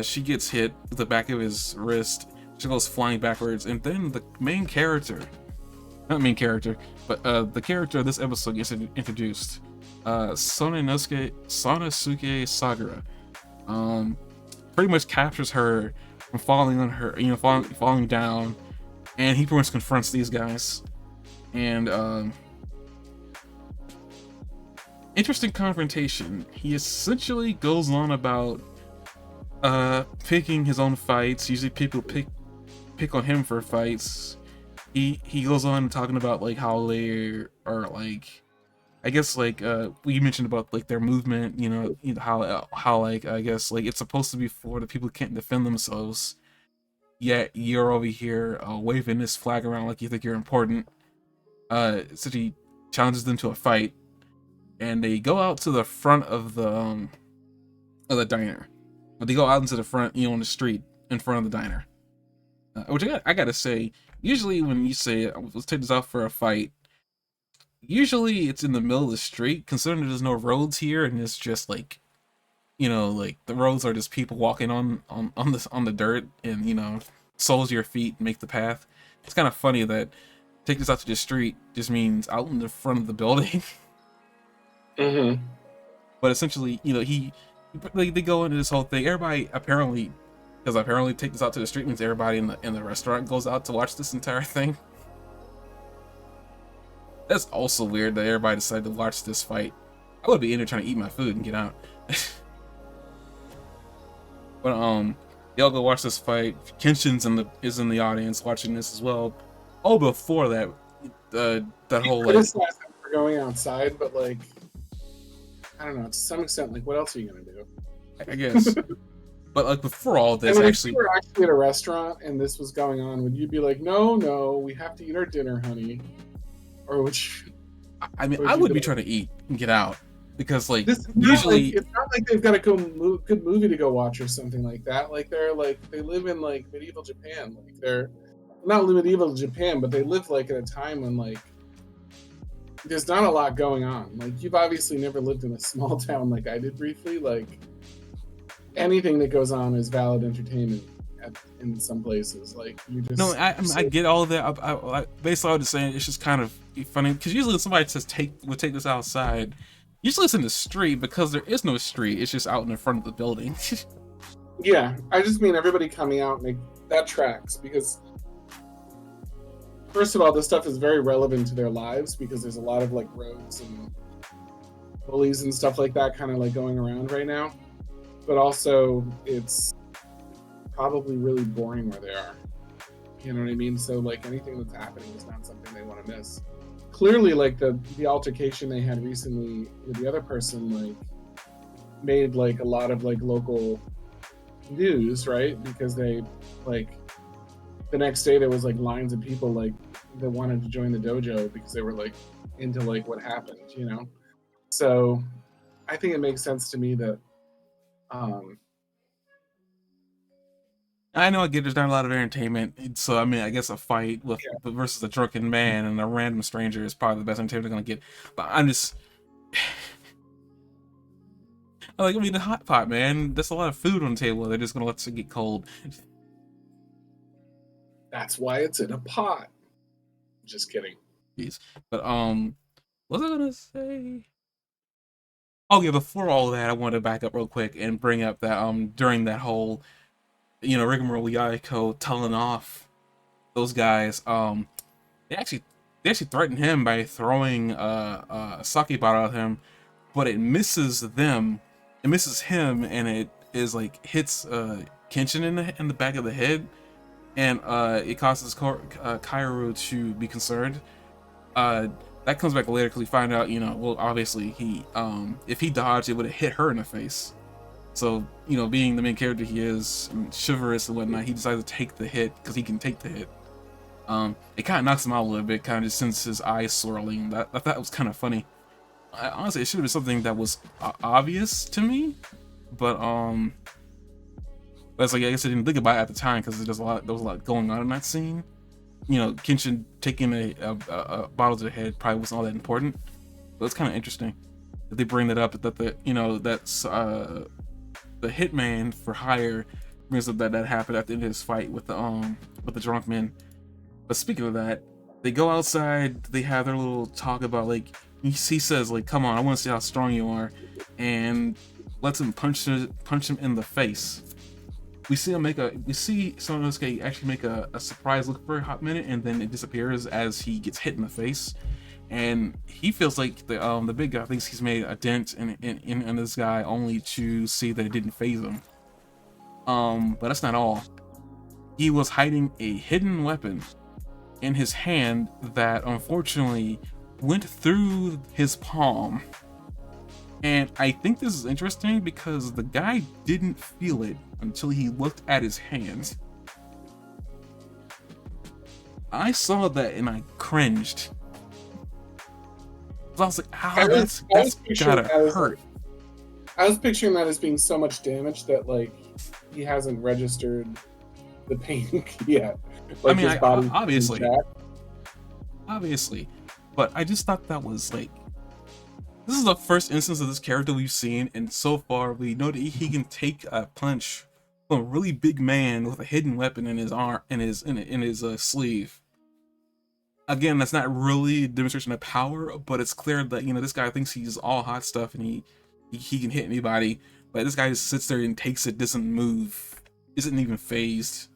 She gets hit with the back of his wrist. She goes flying backwards, and then the main character, not main character, but the character of this episode gets introduced. Sonasuke Sagara. Pretty much captures her from falling on her, you know, falling down, and he pretty much confronts these guys. And interesting confrontation. He essentially goes on about picking his own fights. Usually people pick on him for fights. He goes on talking about like how they are like, I guess like we mentioned about like their movement, you know how like I guess like it's supposed to be for the people who can't defend themselves. Yet you're over here waving this flag around like you think you're important. So he challenges them to a fight, and they go out to the front of the diner. But they go out into the front, you know, on the street in front of the diner. Which I gotta say, usually when you say let's take this out for a fight, usually it's in the middle of the street, considering there's no roads here, and it's just like, you know, like the roads are just people walking on the dirt, and you know, soles your feet make the path. It's kind of funny that take this out to the street just means out in the front of the building. Mm-hmm. But essentially, you know, they go into this whole thing. Everybody apparently, because apparently take this out to the street means everybody in the restaurant goes out to watch this entire thing. That's also weird that everybody decided to watch this fight. I would be in there trying to eat my food and get out. But they all go watch this fight. Kenshin's is in the audience watching this as well. Oh, before that, that whole like Criticize him for going outside, but like, I don't know, to some extent, like, what else are you gonna do? I guess. But like before all this, I mean, actually, if you were actually at a restaurant and this was going on, would you be like, no, we have to eat our dinner, honey? Or would you? I mean, I would be trying to eat and get out, because like This is usually it's not like they've got a good movie to go watch or something like that. Like they live in like medieval Japan. Like they're not medieval Japan, but they live like at a time when like there's not a lot going on. Like you've obviously never lived in a small town like I did briefly. Like anything that goes on is valid entertainment in some places. Like you just no, I get all of that. I basically I was just saying it's just kind of funny, because usually when somebody says take this outside, usually it's in the street, because there is no street. It's just out in the front of the building. Yeah, I just mean everybody coming out and that tracks, because first of all, this stuff is very relevant to their lives, because there's a lot of like roads and bullies and stuff like that kind of like going around right now. But also it's probably really boring where they are. You know what I mean? So like anything that's happening is not something they want to miss. clearly like the altercation they had recently with the other person like made like a lot of like local news, right? Because they like the next day there was like lines of people like that wanted to join the dojo because they were like into like what happened, you know. So I think it makes sense to me that um I know I get there's not a lot of entertainment, so I mean, I guess a fight with yeah, versus a drunken man and a random stranger is probably the best entertainment they're gonna get. But I'm just like, I mean, the hot pot, man. There's a lot of food on the table. They're just gonna let it get cold. that's why it's in a pot. Just kidding. Jeez. But what was I gonna say? Oh yeah, before all that, I wanted to back up real quick and bring up that during that whole rigmarole, Yayako telling off those guys, they actually they actually threatened him by throwing a sake bottle at him, but it misses them, it misses him, and it is like hits Kenshin in the back of the head, and it causes Kaoru to be concerned. Uh, that comes back later because we find out, well, obviously he, if he dodged, it would have hit her in the face. So, being the main character he is, and chivalrous and whatnot, he decides to take the hit because he can take the hit. It kind of knocks him out a little bit, kind of just sends his eyes swirling. I thought was kind of funny. Honestly, it should have been something that was obvious to me, but it's like I guess I didn't think about it at the time because there was a lot going on in that scene. Kenshin taking a bottle to the head probably wasn't all that important, but it's kind of interesting that they bring that up. That that's the hitman for hire brings up that happened at the end of his fight with the drunk men. But speaking of that, they go outside. They have their little talk about like he says like, "Come on, I want to see how strong you are," and lets him punch him in the face. We see Sonosuke actually make a surprise look for a hot minute, and then it disappears as he gets hit in the face. And he feels like the big guy thinks he's made a dent in this guy, only to see that it didn't phase him. But that's not all. He was hiding a hidden weapon in his hand that unfortunately went through his palm. And I think this is interesting because the guy didn't feel it until he looked at his hand. I saw that and I cringed. I was like, "Ow, that's gotta hurt." I was picturing that as being so much damage that like he hasn't registered the pain yet. Like, I mean, his body obviously, but I just thought that was like, this is the first instance of this character we've seen, and so far we know that he can take a punch from a really big man with a hidden weapon in his arm, in his sleeve. Again, that's not really a demonstration of power, but it's clear that this guy thinks he's all hot stuff and he can hit anybody. But this guy just sits there and takes it, doesn't move, isn't even phased.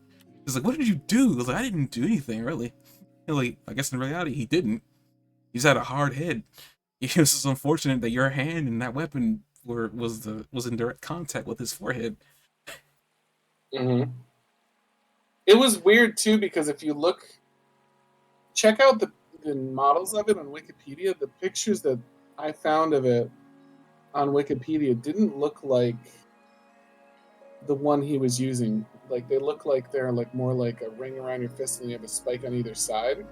He's like, "What did you do?" I was like, "I didn't do anything really." Like, I guess in reality he didn't. He's had a hard head. It's just unfortunate that your hand and that weapon was in direct contact with his forehead. Mm-hmm. It was weird too because if you check out the models of it on Wikipedia, the pictures that I found of it on Wikipedia didn't look like the one he was using. Like, they look like they're like more like a ring around your fist and you have a spike on either side.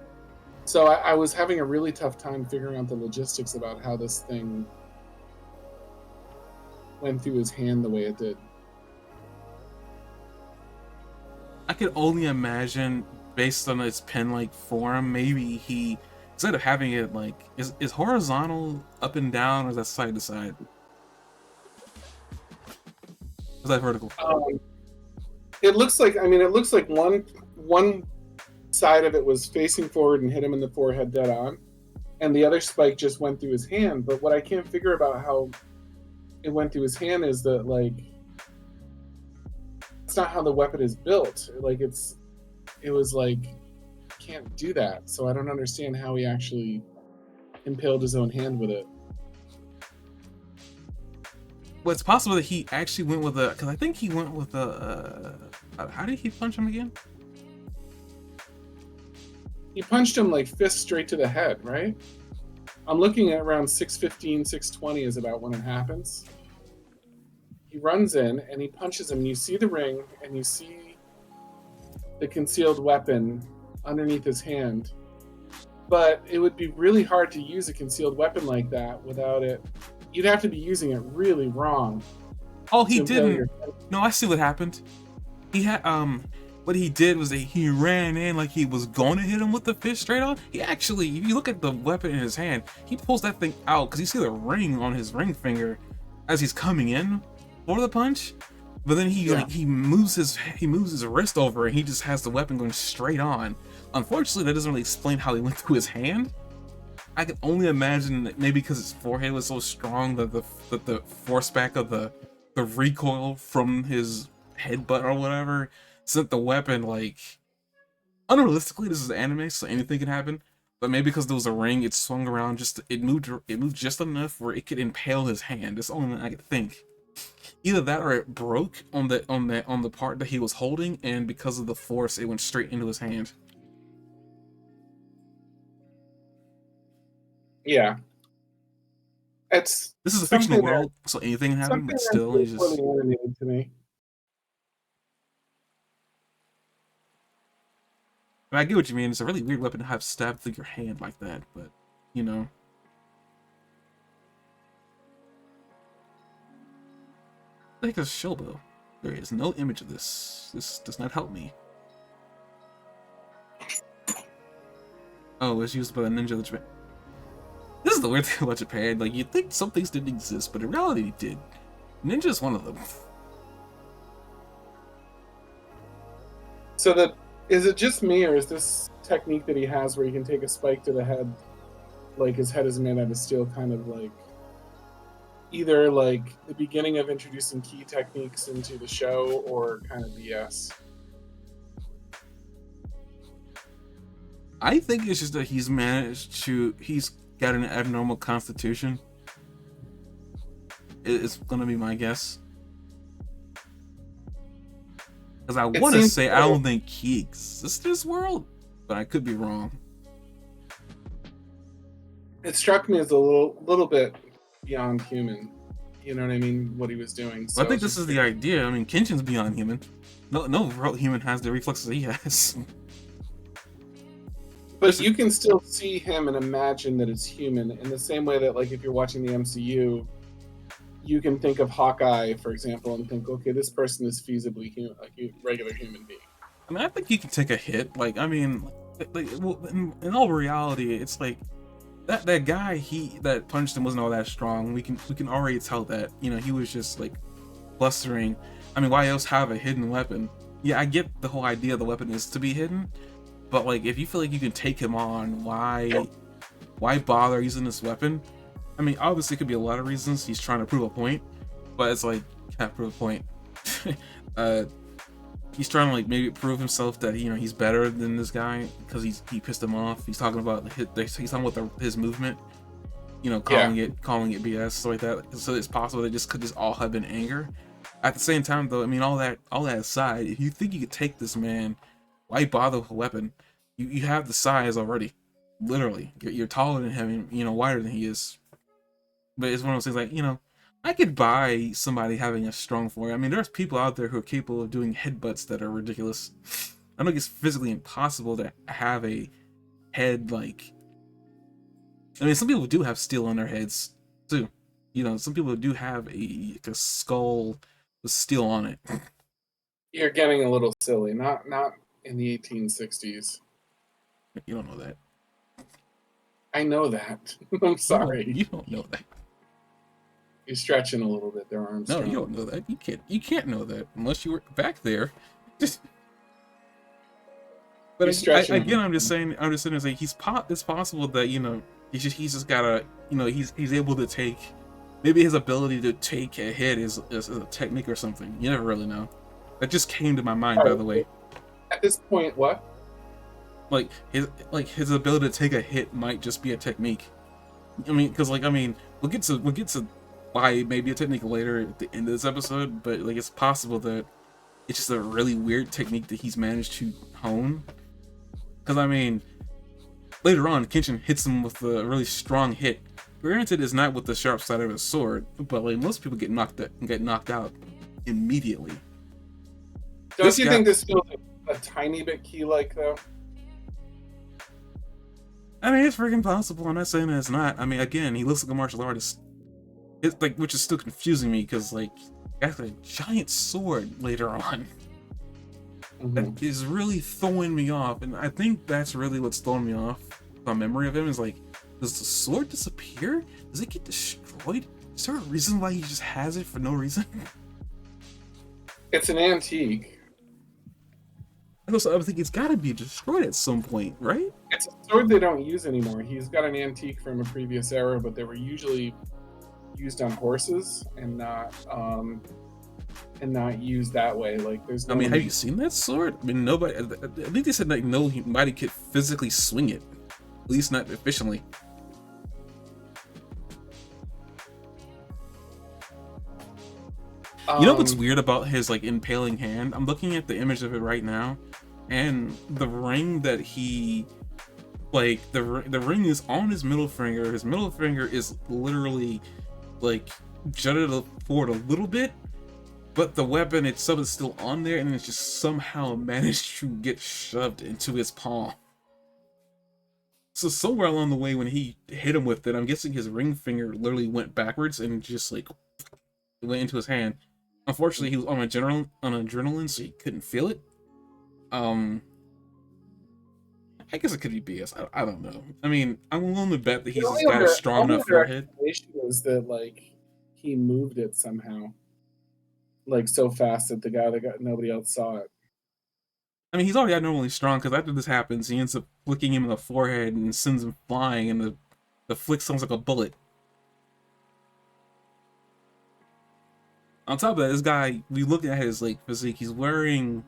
So I was having a really tough time figuring out the logistics about how this thing went through his hand the way it did. I could only imagine, based on its pen-like form, maybe he, instead of having it like, is horizontal up and down, or is that side to side? Is that vertical? It looks like one side of it was facing forward and hit him in the forehead dead on, and the other spike just went through his hand. But what I can't figure about how it went through his hand is that like it's not how the weapon is built. Like it was like, can't do that. So I don't understand how he actually impaled his own hand with it. Well, it's possible that he actually went with because I think he went with how did he punch him again? He punched him like fist straight to the head, right? I'm looking at around 6:15, 6:20 is about when it happens. He runs in and he punches him. And you see the ring and you see the concealed weapon underneath his hand. But it would be really hard to use a concealed weapon like that without it. You'd have to be using it really wrong. Oh, he didn't. No, I see what happened. He had what he did was that he ran in like he was going to hit him with the fist straight on. He actually, if you look at the weapon in his hand, he pulls that thing out because you see the ring on his ring finger as he's coming in for the punch. But then he moves his wrist over and he just has the weapon going straight on. Unfortunately, that doesn't really explain how he went through his hand. I can only imagine that maybe because his forehead was so strong that the force back of the recoil from his headbutt or whatever sent the weapon, like, unrealistically, this is anime, so anything can happen. But maybe because there was a ring, it swung around it moved just enough where it could impale his hand. That's the only thing I could think. Either that or it broke on the part that he was holding, and because of the force, it went straight into his hand. Yeah. This is a fictional world, so anything can happen, but still, it's just really animated to me. I get what you mean. It's a really weird weapon to have stabbed through your hand like that, but you know. Like a showbow. There is no image of this. This does not help me. Oh, it's used by the ninja of Japan. This is the weird thing about Japan. Like, you'd think some things didn't exist, but in reality they did. Ninja is one of them. So is it just me, or is this technique that he has where he can take a spike to the head, like his head is made out of steel, kind of like either like the beginning of introducing key techniques into the show or kind of BS? I think it's just that he's got an abnormal constitution. It's gonna be my guess. Because I want to say I don't think he exists in this world, but I could be wrong. It struck me as a little bit beyond human. You know what I mean? What he was doing. So well, I think this is the idea. I mean, Kenshin's beyond human. No real human has the reflexes he has. But you can still see him and imagine that it's human in the same way that, like, if you're watching the MCU, you can think of Hawkeye, for example, and think, okay, this person is feasibly human, like a regular human being. I mean, I think he can take a hit. Like, I mean, well, in all reality, it's like that guy that punched him wasn't all that strong. We can already tell that. You know, he was just like blustering. I mean, why else have a hidden weapon? Yeah, I get the whole idea the weapon is to be hidden, but like, if you feel like you can take him on, why bother using this weapon? I mean, obviously, it could be a lot of reasons. He's trying to prove a point, but it's like, can't prove a point. He's trying to like maybe prove himself that he's better than this guy because he pissed him off. He's talking about he's talking about his movement, calling it BS, stuff like that. So it's possible that could just all have been anger. At the same time, though, I mean, all that aside, if you think you could take this man, why bother with a weapon? You have the size already, literally. You're taller than him, and wider than he is. But it's one of those things like, I could buy somebody having a strong forearm. I mean, there's people out there who are capable of doing headbutts that are ridiculous. I know it's physically impossible to have a head like... I mean, some people do have steel on their heads, too. Some people do have a skull with steel on it. You're getting a little silly. Not in the 1860s. You don't know that. I know that. I'm sorry. You don't know that. You're stretching a little bit. Their arms. No, you don't know that. You can't know that unless you were back there. But again, I'm just saying it's possible that he's just gotta he's able to take, maybe his ability to take a hit is a technique or something. You never really know. That just came to my mind, by the way. At this point, what? Like his ability to take a hit might just be a technique. I mean, because we'll get to why maybe a technique later at the end of this episode, but like it's possible that it's just a really weird technique that he's managed to hone. Because I mean, later on, Kenshin hits him with a really strong hit. Granted, it's not with the sharp side of his sword, but like most people get knocked out immediately. Don't you think this feels a tiny bit key-like though? I mean, it's freaking possible. I'm not saying that it's not. I mean, again, he looks like a martial artist. It's like, which is still confusing me because like, he has a giant sword later on. That is really throwing me off, and I think that's really what's throwing me off. My memory of him is like, does the sword disappear? Does it get destroyed? Is there a reason why he just has it for no reason? It's an antique. I would think it's got to be destroyed at some point, right? It's a sword they don't use anymore. He's got an antique from a previous era, but they were usually used on horses and not used that way. Like, there's. No I mean, have you seen that sword? I mean, nobody. I think they said like nobody could physically swing it, at least not efficiently. You know what's weird about his like impaling hand? I'm looking at the image of it right now, and the ring that he, like the ring is on his middle finger. His middle finger is literally like jutted forward a little bit, but the weapon itself is still on there, and it's just somehow managed to get shoved into his palm. So somewhere along the way when he hit him with it, I'm guessing his ring finger literally went backwards and just like went into his hand. Unfortunately, he was on adrenaline, so he couldn't feel it. I guess it could be BS. I don't know. I mean, I'm willing to bet that he's just got a strong enough forehead. Was that like he moved it somehow, like so fast that nobody else saw it. I mean, he's already abnormally strong because after this happens, he ends up flicking him in the forehead and sends him flying, and the flick sounds like a bullet. On top of that, this guy, we look at his like physique. He's wearing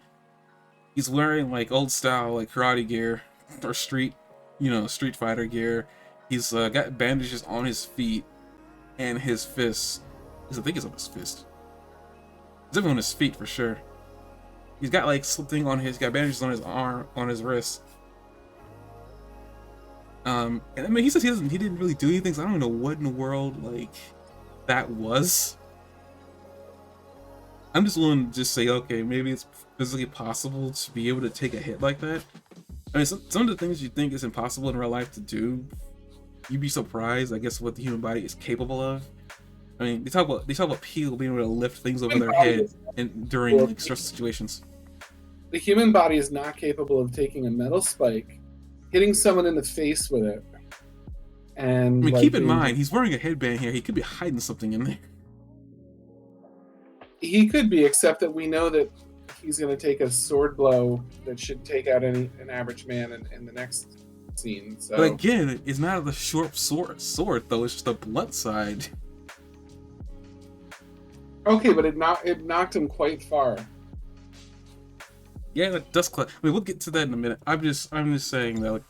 like old style like karate gear or street fighter gear. He's got bandages on his feet and his fists. I think it's on his fist. It's definitely on his feet for sure. He's got like something on his, got bandages on his arm, on his wrist. And I mean, he says he didn't really do anything. So I don't know what in the world like that was. I'm just willing to just say, okay, maybe it's physically possible to be able to take a hit like that. I mean, some of the things you think is impossible in real life to do, you'd be surprised, I guess, what the human body is capable of. I mean, they talk about people being able to lift things over their head during like stressful situations. The human body is not capable of taking a metal spike, hitting someone in the face with it, and. I mean, like, keep in mind, he's wearing a headband here. He could be hiding something in there. He could be, except that we know that he's going to take a sword blow that should take out an average man in the next scene. So. But again, it's not the short sword though. It's just the blunt side. Okay, but it knocked him quite far. Yeah, that does. I mean, we'll get to that in a minute. I'm just saying that. Like,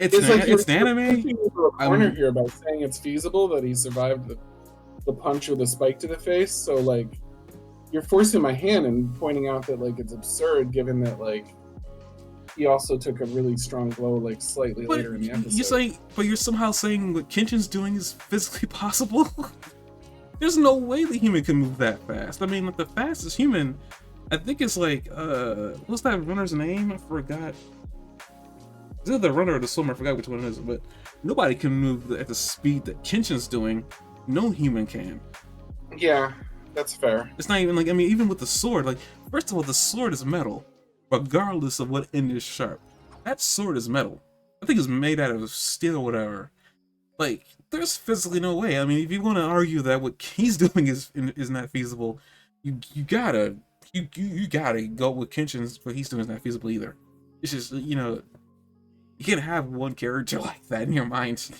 it's an anime. Corner here by saying it's feasible that he survived the punch or the spike to the face. So like, you're forcing my hand and pointing out that like it's absurd, given that like he also took a really strong blow like slightly later in the episode. You're somehow saying what Kenshin's doing is physically possible. There's no way the human can move that fast. I mean, like, the fastest human, I think it's like what's that runner's name? I forgot. Is it the runner or the swimmer? I forgot which one it is. But nobody can move at the speed that Kenshin's doing. No human can. Yeah, that's fair. It's not even like, I mean, even with the sword, like, first of all, the sword is metal, regardless of what end is sharp. That sword is metal. I think it's made out of steel or whatever. Like, there's physically no way. I mean, if you want to argue that what he's doing is not feasible, you gotta go with Kenshin's. What he's doing is not feasible either. It's just, you know, you can't have one character like that in your mind.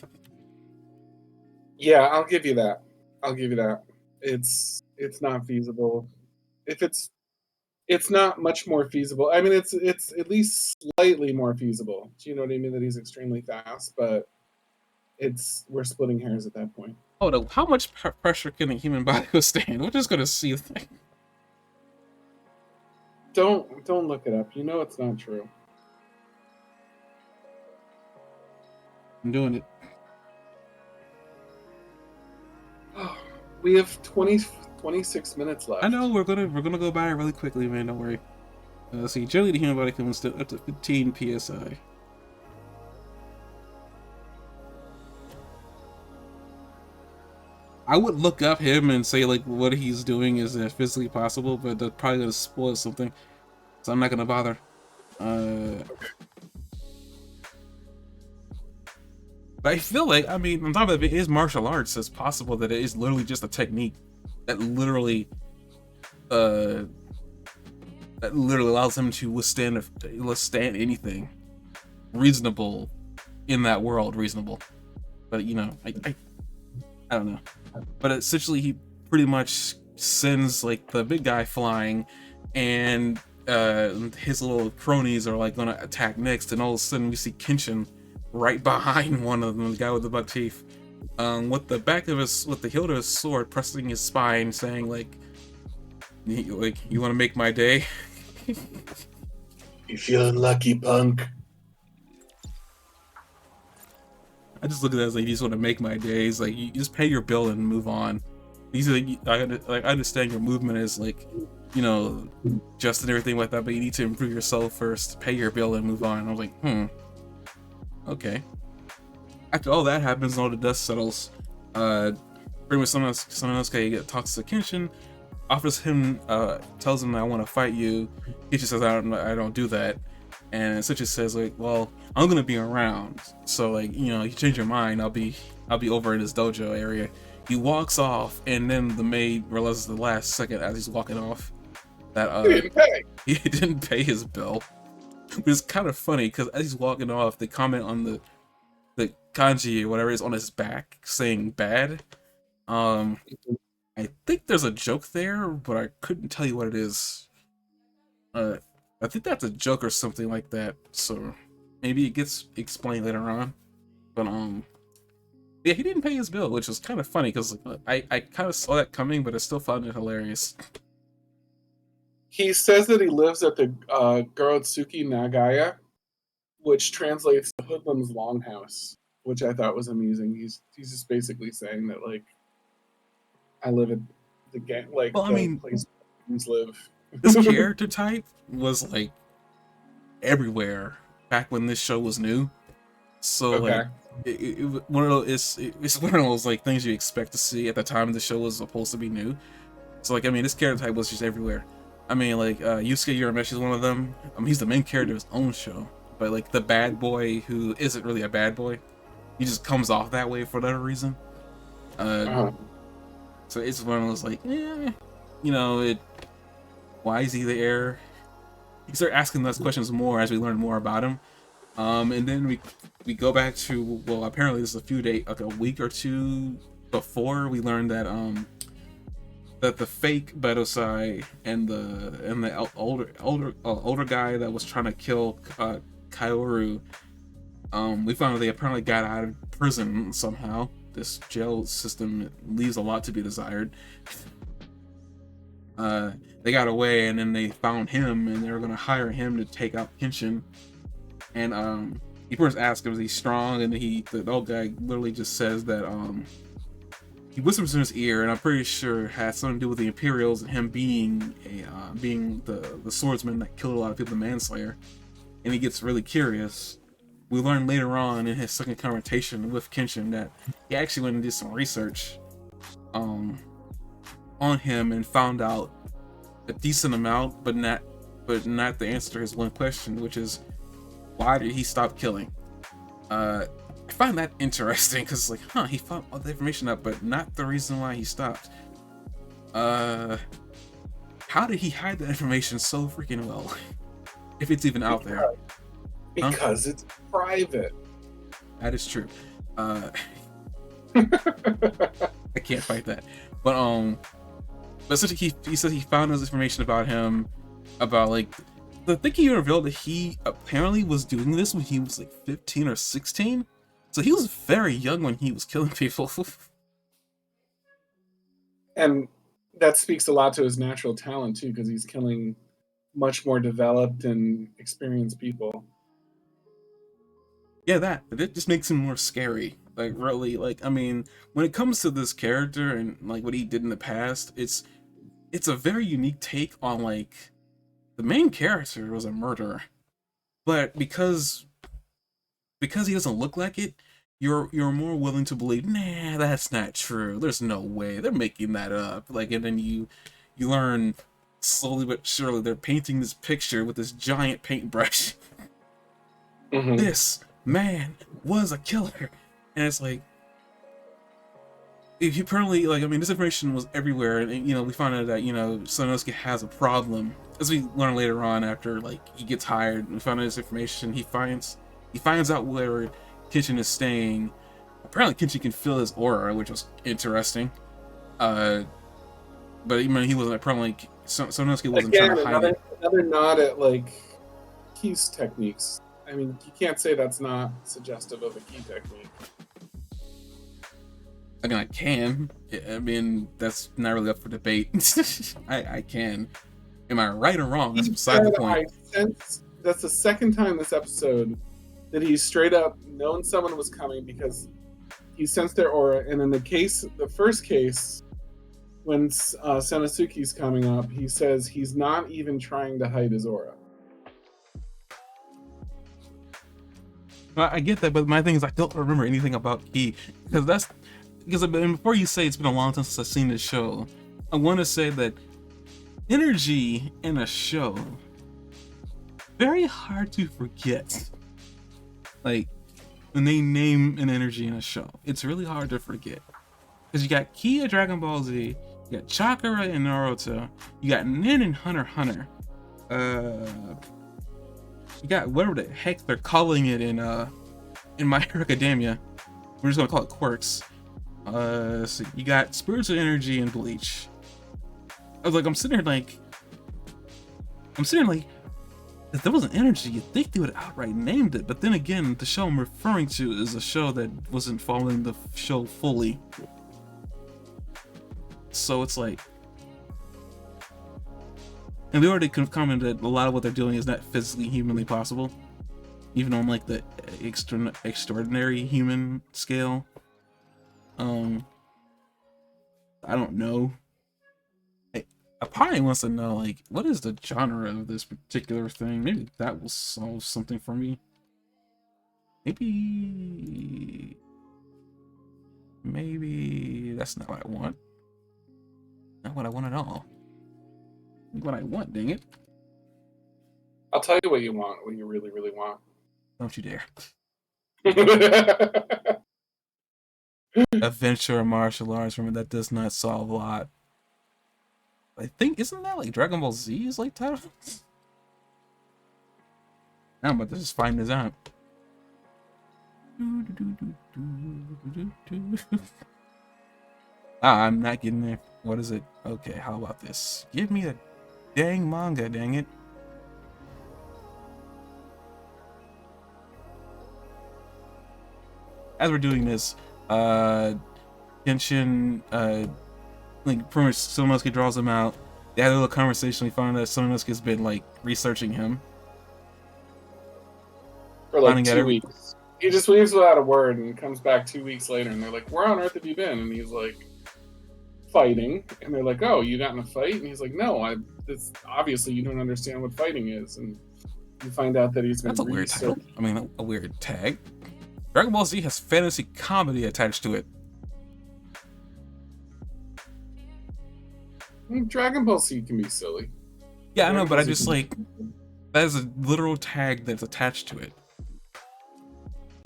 Yeah, I'll give you that. It's not feasible. If it's not much more feasible. I mean, it's at least slightly more feasible. Do you know what I mean? That he's extremely fast, but we're splitting hairs at that point. Oh no! How much pressure can a human body withstand? We're just gonna see the thing. Don't look it up. You know it's not true. I'm doing it. We have 26 minutes left. I know we're gonna go by it really quickly, man. Don't worry. See, Jelly the human body can withstand up to 15 psi. I would look up him and say like what he's doing is physically possible, but that's probably gonna spoil something, so I'm not gonna bother. But I feel like, I mean, on top of it is martial arts, it's possible that it is literally just a technique that literally allows him to withstand anything reasonable in that world, reasonable. But you know, I don't know. But essentially, he pretty much sends like the big guy flying, and his little cronies are like gonna attack next, and all of a sudden we see Kenshin right behind one of them, the guy with the buck teeth, with the hilt of his sword pressing his spine, saying like, you want to make my day? You feeling lucky, punk? I just look at that as like, you just want to make my days. Like, you just pay your bill and move on. These are I understand your movement is like, you know, just and everything like that, but you need to improve yourself first. Pay your bill and move on. And I was like, okay. After all that happens and all the dust settles, pretty much someone else talks to Kenshin, offers him, tells him, I want to fight you. Kenshin says, I don't do that. And Suchi says like, well, I'm gonna be around, so like, you know, you change your mind, I'll be over in his dojo area. He walks off, and then the maid realizes the last second as he's walking off that he didn't pay his bill. Which is kind of funny because as he's walking off, they comment on the kanji or whatever is on his back saying bad. I think there's a joke there, but I couldn't tell you what it is. I think that's a joke or something like that, so maybe it gets explained later on. But yeah, he didn't pay his bill, which was kind of funny because I kind of saw that coming, but I still found it hilarious. He says that he lives at the Garotsuki Nagaya, which translates to Hoodlum's Longhouse, which I thought was amusing. He's just basically saying that like, I live at the gang, like, well, I mean, place where live. This character type was like everywhere back when this show was new, so Okay. like it's one of those like things you expect to see at the time the show was supposed to be new. So like, I mean, this character type was just everywhere. I mean, like Yusuke Urameshi is one of them. I mean, he's the main character of his own show, but like the bad boy who isn't really a bad boy, he just comes off that way for whatever reason. So it's one of those like, you know, why is he there? You start asking those questions more as we learn more about him. And then we go back to, well, apparently this is like a week or two before we learned that that the fake Bedosai and the older guy that was trying to kill Kaoru, we found out they apparently got out of prison somehow. This jail system leaves a lot to be desired. They got away, and then they found him, and they were gonna hire him to take out Kenshin. And he first asked him, is he strong? And the old guy literally just says that he whispers in his ear, and I'm pretty sure it had something to do with the Imperials and him being the swordsman that killed a lot of people, the manslayer. And he gets really curious. We learn later on in his second confrontation with Kenshin that he actually went and did some research on him and found out a decent amount, but not the answer to his one question, which is, why did he stop killing? I find that interesting because, like, he found all the information out, but not the reason why he stopped. How did he hide that information so freaking well, if it's even out there? Because it's private. That is true. I can't fight that. But essentially he said he found this information about him, about like, the thing he revealed that he apparently was doing this when he was like 15 or 16. So he was very young when he was killing people. And that speaks a lot to his natural talent too, because he's killing much more developed and experienced people. Yeah, that. But it just makes him more scary. Like really, like I mean, when it comes to this character and like what he did in the past, it's a very unique take on like the main character was a murderer, but because he doesn't look like it, you're more willing to believe, nah, that's not true. There's no way they're making that up. Like, and then you learn slowly but surely they're painting this picture with this giant paintbrush. Mm-hmm. This man was a killer, and it's like, if you apparently like, I mean, this information was everywhere, and you know, we found out that Sanosuke has a problem, as we learn later on after like he gets hired. We found out this information. He finds out where Kenshin is staying. Apparently, Kenshin can feel his aura, which was interesting. But even he wasn't apparently Sanosuke wasn't Again, trying to hide it. another nod at like Key's techniques. I mean, you can't say that's not suggestive of a Key technique. I mean, I can. I mean, that's not really up for debate. I can. Am I right or wrong? That's beside the point. That's the second time this episode that he straight up known someone was coming because he sensed their aura. And in the first case, when Sanosuke's coming up, he says he's not even trying to hide his aura. Well, I get that, but my thing is I don't remember anything about Key because before you say it's been a long time since I've seen this show, I want to say that energy in a show very hard to forget. Like when they name an energy in a show, it's really hard to forget because you got Ki in Dragon Ball Z, you got Chakra in Naruto, you got Nin in Hunter x Hunter, you got whatever the heck they're calling it in My Hero Academia. We're just gonna call it quirks. So you got spiritual energy in Bleach. I'm sitting here like, if there was an energy, you'd think they would outright named it. But then again, the show I'm referring to is a show that wasn't following the show fully. So it's like, and they already commented that a lot of what they're doing is not physically humanly possible, even on like the extraordinary human scale. I don't know. I probably wants to know like what is the genre of this particular thing. Maybe that will solve something for me. Maybe that's not what I want. Not what I want at all. What I want, dang it. I'll tell you what you want, what you really, really want. Don't you dare. Adventure or martial arts, remember that does not solve a lot. I think, isn't that like Dragon Ball Z's like title? Now I'm about to just find this out. I'm not getting there. What is it? Okay, how about this? Give me the dang manga, dang it. As we're doing this, Kenshin, like pretty much Sanosuke draws him out. They had a little conversation. We found out Sanosuke's been like researching him for like 2 weeks. He just leaves without a word and comes back 2 weeks later, and they're like, "Where on earth have you been?" And he's like, "Fighting." And they're like, "Oh, you got in a fight?" And he's like, "No, it's obviously you don't understand what fighting is." And you find out that he's been. That's a weird title. I mean, a weird tag. Dragon Ball Z has fantasy comedy attached to it. Dragon Ball Z can be silly. Yeah, I know, but I just like that is a literal tag that's attached to it.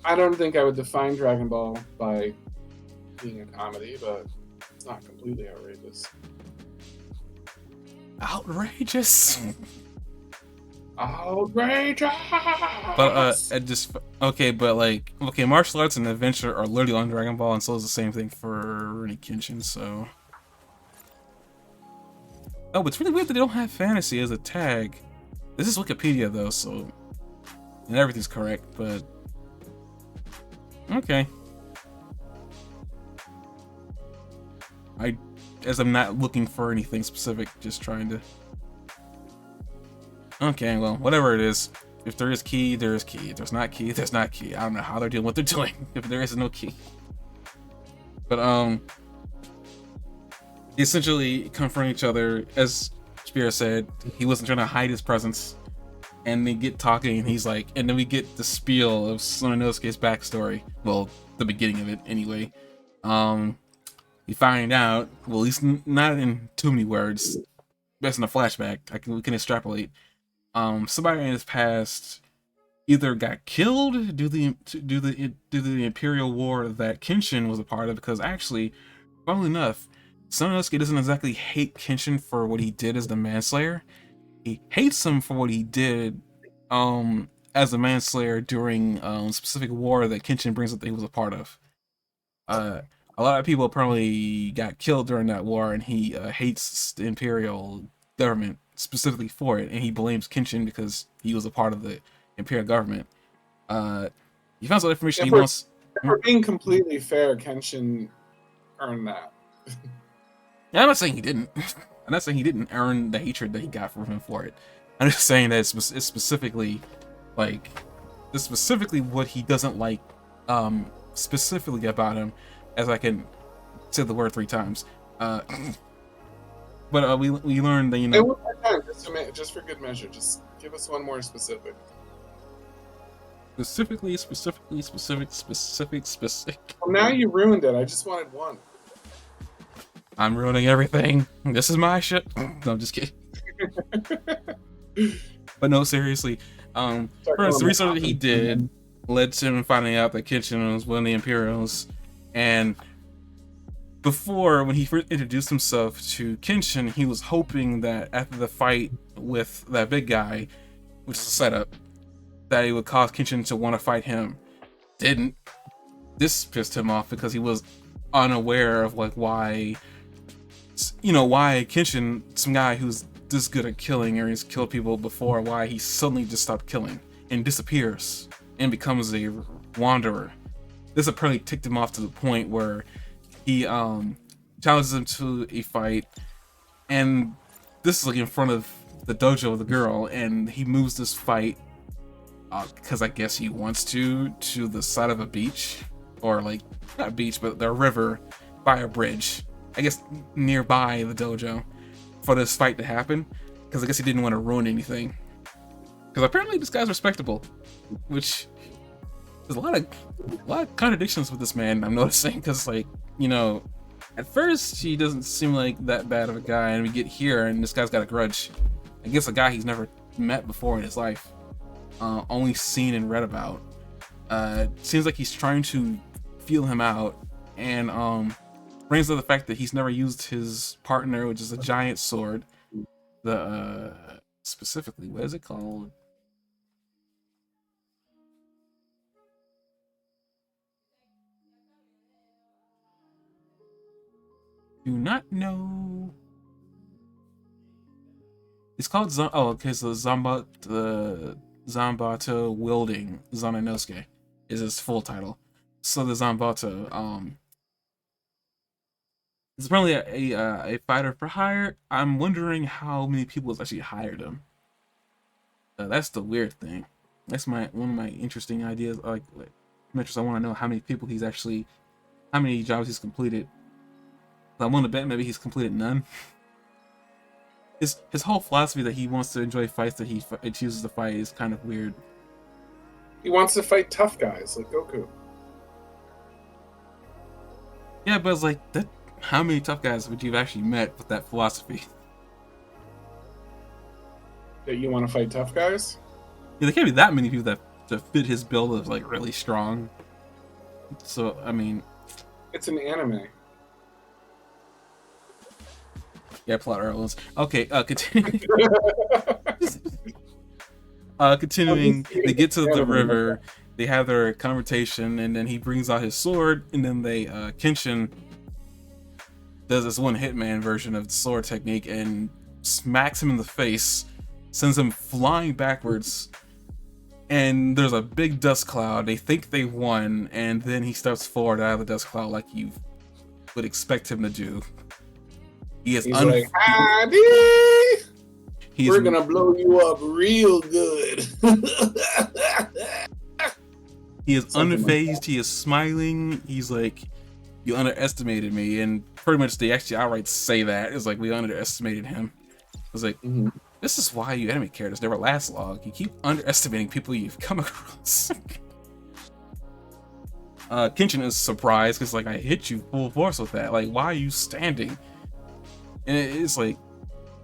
I don't think I would define Dragon Ball by being a comedy, but it's not completely outrageous. Outrageous? Outrageous! But martial arts and adventure are literally on Dragon Ball, and so is the same thing for Rurouni Kenshin, so. Oh, but it's really weird that they don't have fantasy as a tag. This is Wikipedia though, so and everything's correct, but okay. I'm not looking for anything specific, just trying to. Okay, well, whatever it is. if there is key, there is key. If there's not key, there's not key. I don't know how they're doing what they're doing if there is no key. But essentially confront each other. As Spear said, he wasn't trying to hide his presence. And they get talking, and he's like, and then we get the spiel of Sonanosuke's backstory. Well, the beginning of it, anyway. You find out, well, at least not in too many words. That's in a flashback. We can extrapolate. Somebody in his past either got killed due to the Imperial War that Kenshin was a part of. Because actually, funnily enough, Sonanosuke doesn't exactly hate Kenshin for what he did as the manslayer. He hates him for what he did as a manslayer during specific war that Kenshin brings up that he was a part of. A lot of people apparently got killed during that war, and he hates the Imperial government specifically for it, and he blames Kenshin because he was a part of the Imperial government. He found some information he wants. For being completely fair, Kenshin earned that. Yeah, I'm not saying he didn't. I'm not saying he didn't earn the hatred that he got from him for it. I'm just saying that it's specifically, like, it's specifically what he doesn't like, specifically about him, as I can say the word 3 times. But we learned that, you know. Just for good measure, just give us one more specific. Specific. Well, now you ruined it. I just wanted one. I'm ruining everything. This is my shit. No, I'm just kidding. But no, seriously. First, the research that he did led to him finding out that Kenshin was one of the Imperials. And before, when he first introduced himself to Kenshin, he was hoping that after the fight with that big guy, which is a setup, that it would cause Kenshin to want to fight him. Didn't. This pissed him off because he was unaware of, like, why Kenshin, some guy who's this good at killing or he's killed people before, why he suddenly just stopped killing and disappears and becomes a wanderer. This apparently ticked him off to the point where he challenges him to a fight, and this is like in front of the dojo of the girl, and he moves this fight because I guess he wants to the side of a beach, or like not a beach but the river by a bridge, I guess nearby the dojo, for this fight to happen, because I guess he didn't want to ruin anything, because apparently this guy's respectable, which there's a lot of contradictions with this man I'm noticing, because, like, you know, at first he doesn't seem like that bad of a guy, and we get here and this guy's got a grudge against a guy he's never met before in his life, only seen and read about. Seems like he's trying to feel him out, and brings up the fact that he's never used his partner, which is a giant sword. The specifically, what is it called? Do not know. It's called Zanbato wielding Sonanosuke is his full title. So the Zanbato, it's apparently a fighter for hire. I'm wondering how many people has actually hired him. That's the weird thing. That's one of my interesting ideas. Like interest. I want to know how many jobs he's completed. I want to bet maybe he's completed none. His whole philosophy that he wants to enjoy fights that he chooses to fight is kind of weird. He wants to fight tough guys like Goku. Yeah, but it's like that. How many tough guys would you have actually met with that philosophy? That you want to fight tough guys? Yeah, there can't be that many people that fit his build of, like, really strong. So, I mean, it's an anime. Yeah, plot arrows. Okay, continuing, they get to the river, they have their conversation, and then he brings out his sword, and then Kenshin does this one hitman version of the sword technique and smacks him in the face, sends him flying backwards, and there's a big dust cloud. They think they won, and then he steps forward out of the dust cloud like you would expect him to do. He's like, We're gonna blow you up real good. He is Something like unfazed. He is smiling. He's like, you underestimated me, and pretty much they actually outright say that. It's like we underestimated him. It's like, this is why you anime characters never last long. You keep underestimating people you've come across. Kenshin is surprised because like I hit you full force with that. Like, why are you standing? And it's like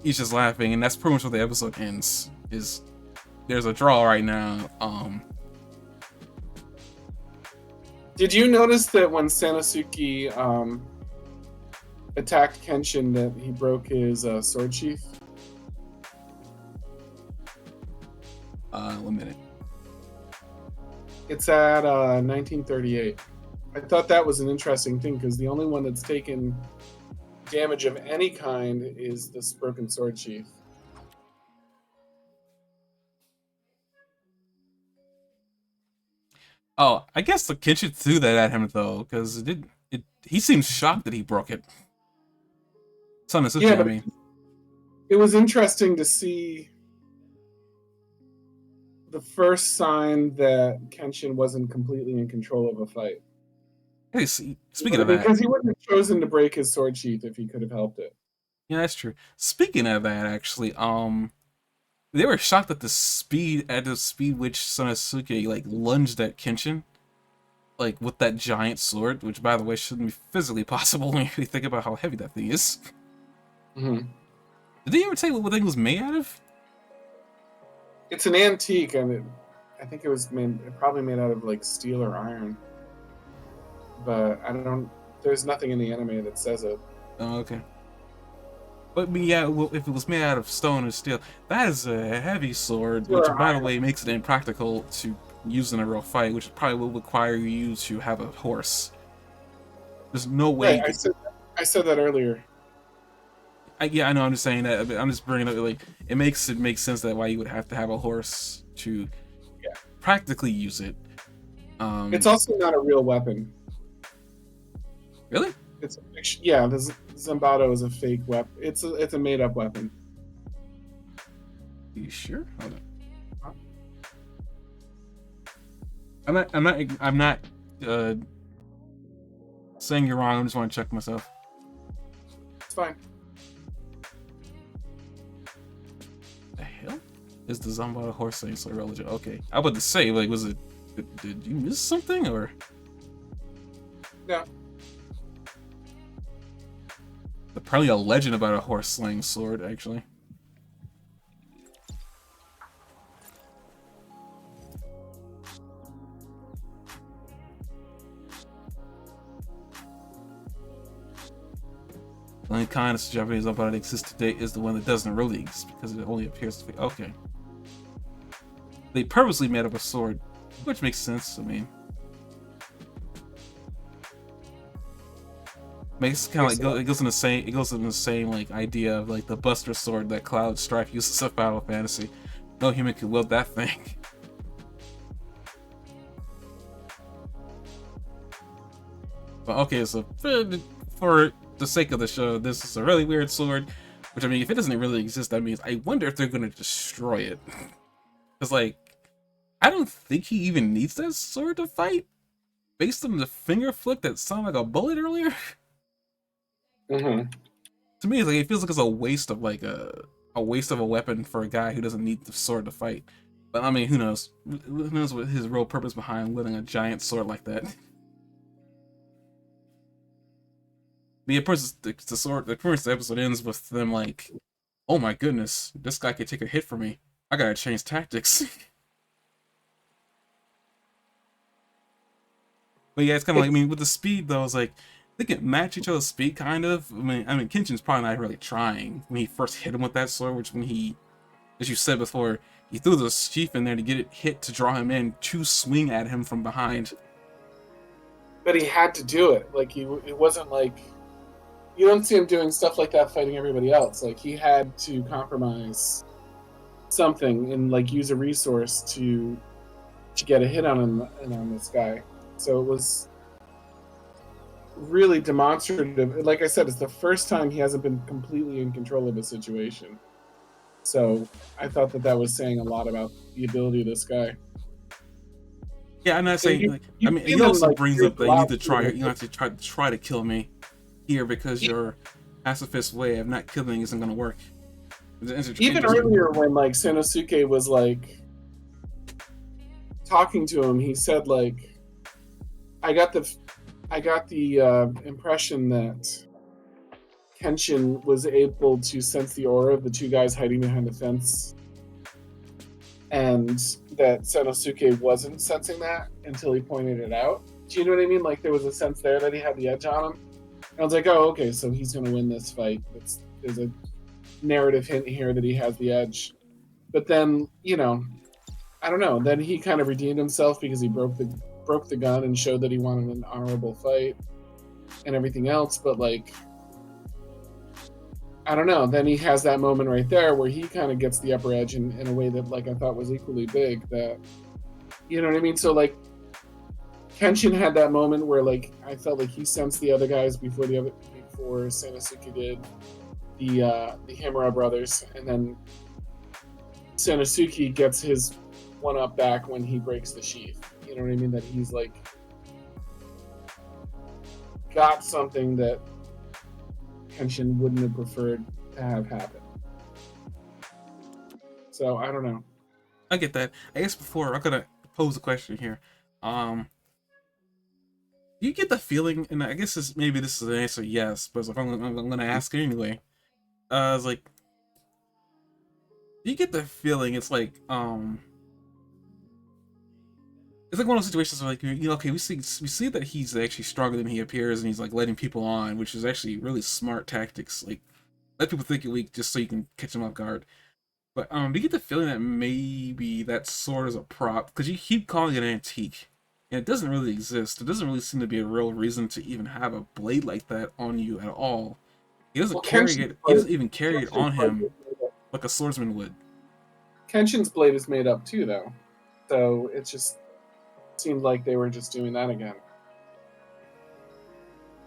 he's just laughing, and that's pretty much what the episode ends. Is there's a draw right now. Did you notice that when Sanosuke attacked Kenshin that he broke his sword sheath? 1 minute. It's at 1938. I thought that was an interesting thing because the only one that's taken damage of any kind is this broken sword sheath. Oh, I guess the Kenshin threw that at him though, because he seems shocked that he broke it. Sanosuke, Yeah, I but mean. it was interesting to see the first sign that Kenshin wasn't completely in control of a fight. Hey, speaking of that, because he wouldn't have chosen to break his sword sheath if he could have helped it. yeah, that's true. Speaking of that, actually, they were shocked at the speed which Sanosuke like lunged at Kenshin, like with that giant sword, which by the way shouldn't be physically possible when you think about how heavy that thing is. Mm-hmm. Did they ever tell you what the thing was made out of? It's an antique, and I think it was probably made out of like steel or iron. But I don't. There's nothing in the anime that says it. Oh, okay. But yeah, well, if it was made out of stone or steel, that is a heavy sword, which by the way makes it impractical to use in a real fight, which probably will require you to have a horse. There's no way. Right, I said that earlier. Yeah, I know. I'm just saying that. I'm just bringing it up. Like, it makes sense that why you would have to have a horse to practically use it. It's also not a real weapon. Really? It's yeah. The Zambato is a fake weapon. It's a made up weapon. Are you sure? Hold on. I'm not saying you're wrong. I just want to check myself. It's fine. The hell is the Zambato horse thing so relevant? Okay, I was about to say, like, was it? Did you miss something or? No. Apparently a legend about a horse slaying sword, actually. The only kind of Japanese Zambato that exists today is the one that doesn't really exist because it only appears to be okay. They purposely made up a sword, which makes sense. I mean, makes kind of like it goes in the same like idea of like the Buster Sword that Cloud Strife uses in Final Fantasy. No human could wield that thing. But okay, so for the sake of the show, this is a really weird sword. Which, I mean, if it doesn't really exist, that means I wonder if they're going to destroy it. Because, like, I don't think he even needs that sword to fight. Based on the finger flick that sounded like a bullet earlier. Mm-hmm. To me, it's like it feels like it's a waste of a weapon for a guy who doesn't need the sword to fight. But I mean, who knows? Who knows what his real purpose behind wielding a giant sword like that? But yeah, the sword. The first episode ends with them like, "Oh my goodness, this guy could take a hit for me. I gotta change tactics." But yeah, it's kind of like, I mean, with the speed though, it's like they can match each other's speed, kind of. I mean, Kenshin's probably not really trying when he first hit him with that sword, which when he, as you said before, he threw the sheath in there to get it hit to draw him in to swing at him from behind. But he had to do it. Like it wasn't like you don't see him doing stuff like that fighting everybody else. Like he had to compromise something and like use a resource to get a hit on him and on this guy. So it was really demonstrative. Like I said, it's the first time he hasn't been completely in control of a situation. So I thought that that was saying a lot about the ability of this guy. Yeah, I'm not And saying like. I you've mean, seen he him also like brings scream up that you need loud to too, try. right? You have to try to kill me here because E- your pacifist way of not killing isn't going to work. It's Even interesting. earlier when like Sanosuke was like talking to him, he said like, I got the I got the impression that Kenshin was able to sense the aura of the two guys hiding behind the fence, and that Sanosuke wasn't sensing that until he pointed it out. Do you know what I mean? Like there was a sense there that he had the edge on him. And I was like, oh, okay, so he's going to win this fight. There's a narrative hint here that he has the edge. But then, you know, I don't know. Then he kind of redeemed himself because he broke the gun and showed that he wanted an honorable fight and everything else. But like, I don't know. Then he has that moment right there where he kind of gets the upper edge in a way that like I thought was equally big. That you know what I mean? So like Kenshin had that moment where like I felt like he sensed the other guys before Sanosuke did, the Himura brothers, and then Sanosuke gets his one up back when he breaks the sheath. You know what I mean? That he's like got something that Kenshin wouldn't have preferred to have happen. So I don't know. I get that. I guess before I'm gonna pose a question here. Um, you get the feeling, and I guess maybe this is an answer yes, but I'm gonna ask it anyway. It's like you get the feeling it's like one of those situations where like okay, we see that he's actually stronger than he appears, and he's like letting people on, which is actually really smart tactics. Like let people think you're weak just so you can catch them off guard. But we get the feeling that maybe that sword is a prop because you keep calling it an antique, and it doesn't really exist. There doesn't really seem to be a real reason to even have a blade like that on you at all. He doesn't Well, carry it. He doesn't even carry it on him like a swordsman would. Kenshin's blade is made up too, though. So it just seemed like they were just doing that again.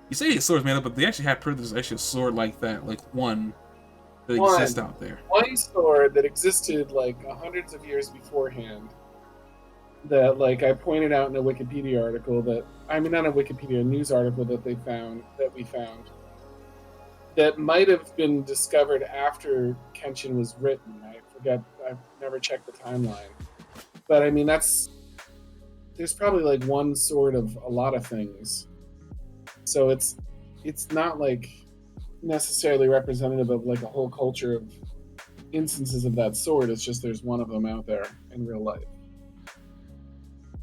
You say his sword's made up, but they actually have proof there's actually a sword like that, like one that exists One out there. one sword that existed like hundreds of years beforehand. That like I pointed out in a Wikipedia article that I mean not a Wikipedia news article that we found that might have been discovered after Kenshin was written. I forget. I've never checked the timeline, but I mean there's probably like one sword of a lot of things. So it's not like necessarily representative of like a whole culture of instances of that sword. It's just there's one of them out there in real life.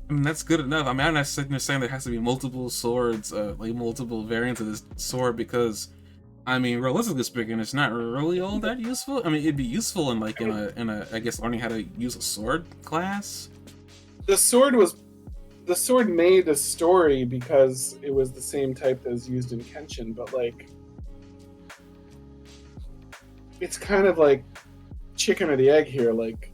I mean, that's good enough. I mean, I'm not sitting there saying there has to be multiple swords, like multiple variants of this sword, because, I mean, realistically speaking, it's not really all that useful. I mean, it'd be useful in like in a I guess learning how to use a sword class. The sword made a story because it was the same type as used in Kenshin, but like it's kind of like chicken or the egg here. Like,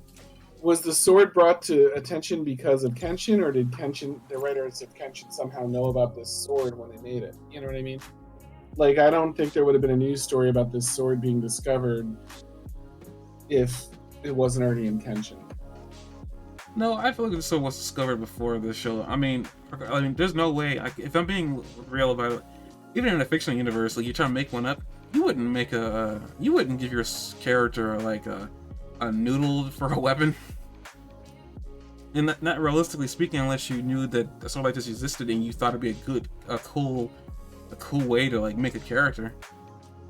was the sword brought to attention because of Kenshin, or did Kenshin, the writers of Kenshin, somehow know about this sword when they made it? You know what I mean? Like, I don't think there would have been a news story about this sword being discovered if it wasn't already in Kenshin. No, I feel like this sword was discovered before the show. I mean, there's no way. If I'm being real about it, even in a fictional universe, like you're trying to make one up, you wouldn't give your character like a noodle for a weapon. And not realistically speaking, unless you knew that a sword like this existed and you thought it'd be a cool way to like make a character.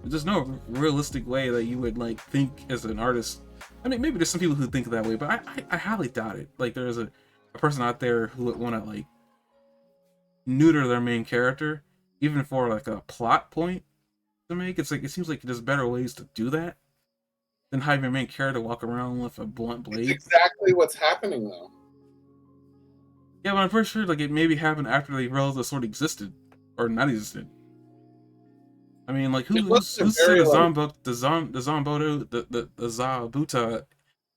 There's no realistic way that you would like think as an artist. I mean, maybe there's some people who think that way, but I highly doubt it. Like there's a person out there who would want to like neuter their main character, even for like a plot point to make. It's like it seems like there's better ways to do that than having your main character walk around with a blunt It's blade. exactly what's happening, though. Yeah, but I'm pretty sure like it maybe happened after they realized the sword existed or not existed. I mean, like It who wasn't a said very like. the Zambodo the Zabuta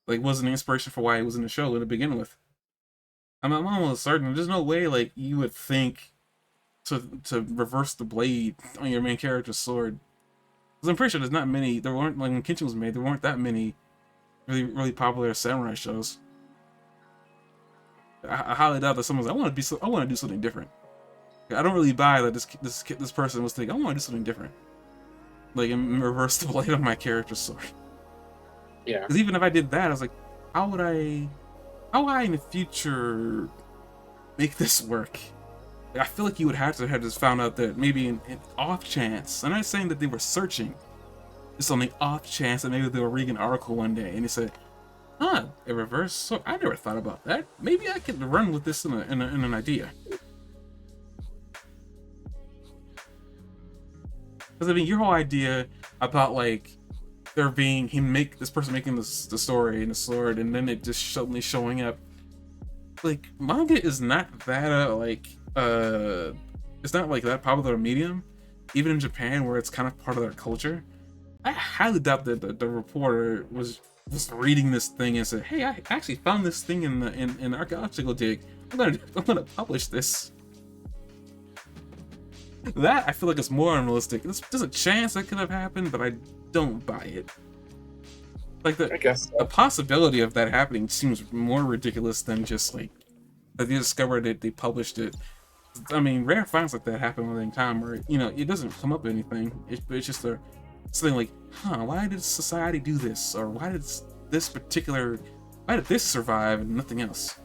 like wasn't the inspiration for why it was in the show to begin with? I'm almost certain there's no way like you would think to reverse the blade on your main character's sword. Because I'm pretty sure there's not many. There weren't like when Kenshin was made. There weren't that many really popular samurai shows. I highly doubt that someone's like, I want to do something different. I don't really buy that this person was thinking, I want to do something different, like in reverse the blade of my character's sword. Yeah. Because even if I did that, I was like, how would I in the future make this work? Like, I feel like you would have to have just found out that maybe an off chance. I'm not saying that they were searching, just on the off chance that maybe they were reading an article one day and they said, huh, a reverse sword. I never thought about that. Maybe I could run with this in an idea. Because I mean, your whole idea about like there being this person making the story and the sword, and then it just suddenly showing up. Like manga is not that it's not like that popular a medium, even in Japan where it's kind of part of their culture. I highly doubt that the reporter was reading this thing and said, "Hey, I actually found this thing in the archaeological dig. I'm gonna publish this." That I feel like it's more unrealistic. There's a chance that could have happened, but I don't buy it. Like the possibility of that happening seems more ridiculous than just like that they discovered it, they published it. I mean, rare finds like that happen within time where it doesn't come up anything. It's just something like, huh? Why did society do this, or why did this survive and nothing else?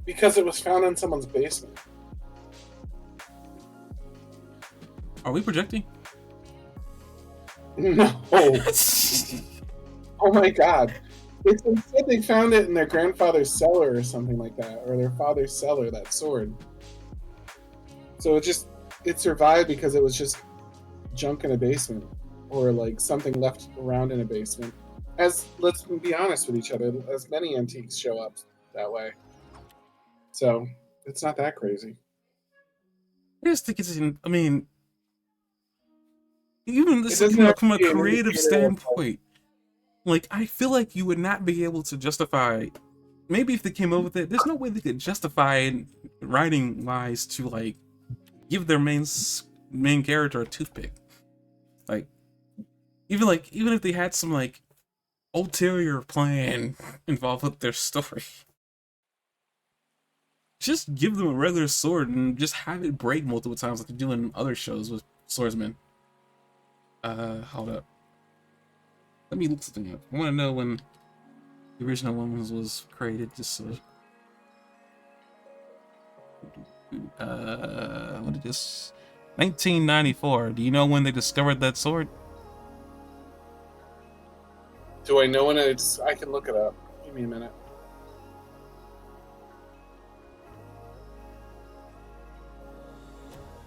Because it was found in someone's basement. Are we projecting? No. Oh my god. They said they found it in their grandfather's cellar or something like that, or their father's cellar, that sword. So it survived because it was just junk in a basement, or like something left around in a basement. Let's be honest with each other, as many antiques show up that way. So it's not that crazy. I just think I mean, even this, from a creative standpoint, like I feel like you would not be able to justify. Maybe if they came up with it, there's no way they could justify it writing wise to like give their main character a toothpick. Like even if they had some like ulterior plan involved with their story. Just give them a regular sword and just have it break multiple times like they do in other shows with swordsmen. Hold up. Let me look something up. I want to know when the original one was created, just so... what did this... 1994. Do you know when they discovered that sword? Do I know when I can look it up. Give me a minute.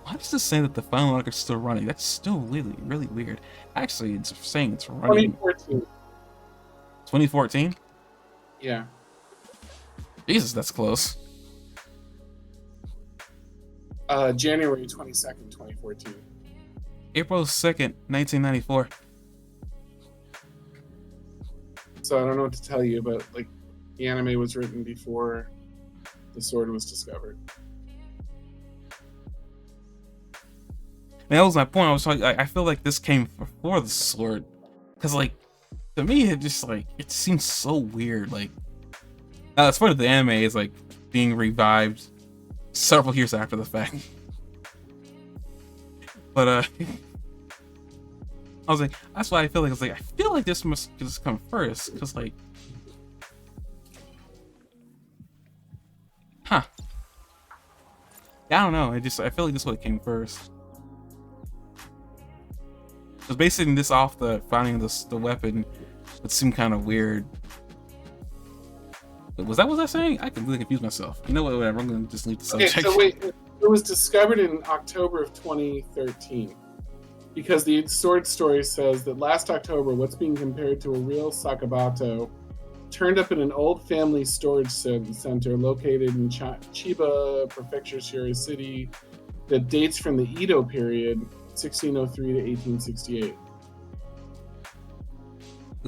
Why does this say that the final arc is still running? That's still really, really weird. Actually, it's saying it's running. 2014. 2014? Yeah. Jesus, that's close. January 22nd, 2014. April 2nd, 1994. So I don't know what to tell you, but like the anime was written before the sword was discovered. That was my point. I was like, I feel like this came before the sword, because like to me it just like it seems so weird. Like it's funny that the anime is like being revived several years after the fact. But I was like, that's why I feel like it's like I feel like this must just come first, because like, huh? Yeah, I don't know. I feel like this one came first. Because basing this off the finding the weapon would seem kind of weird. But was that what I was saying? I completely confused myself. You know what? Whatever. I'm gonna just leave the subject. Okay, so wait, it was discovered in October of 2013, because the sword story says that last October, what's being compared to a real Sakabato turned up in an old family storage center located in Chiba Prefecture, Shiro City, that dates from the Edo period, 1603 to 1868. It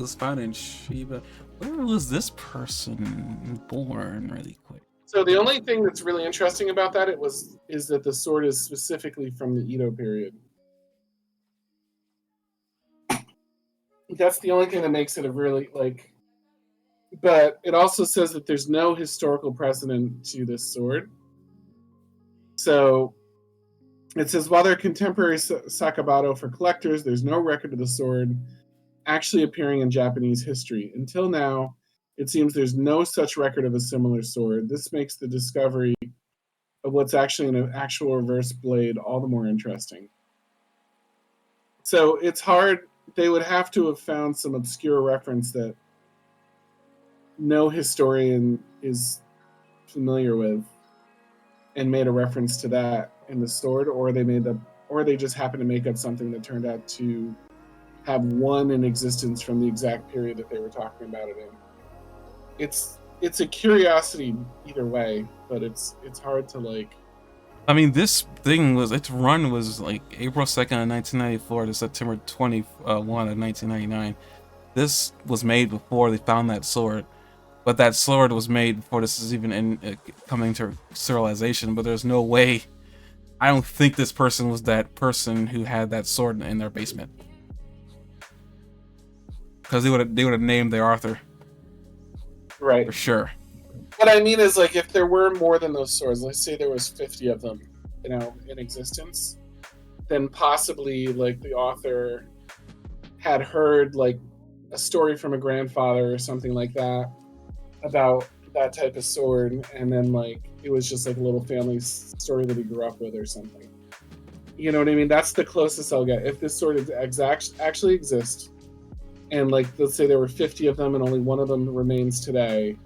was found in Chiba. Where was this person born, really quick? So the only thing that's really interesting about that is that the sword is specifically from the Edo period. That's the only thing that makes it a really like. But it also says that there's no historical precedent to this sword. So it says while they're contemporary Sakabato for collectors, there's no record of the sword actually appearing in Japanese history. Until now, it seems there's no such record of a similar sword. This makes the discovery of what's actually an actual reverse blade all the more interesting. So it's hard. They would have to have found some obscure reference that no historian is familiar with and made a reference to that in the sword, or they just happened to make up something that turned out to have one in existence from the exact period that they were talking about it in. It's a curiosity either way, but it's hard to like. I mean, this thing was its run was like April 2nd of 1994 to September 21 of 1999. This was made before they found that sword, but that sword was made before this is even coming to serialization. But there's no way. I don't think this person was that person who had that sword in their basement, because they would have named their author, Right. for sure. What I mean is, like, if there were more than those swords, let's say there was 50 of them, in existence, then possibly, like, the author had heard, like, a story from a grandfather or something like that about that type of sword, and then, like, it was just, like, a little family story that he grew up with or something. You know what I mean? That's the closest I'll get. If this sword actually exists, and, like, let's say there were 50 of them and only one of them remains today,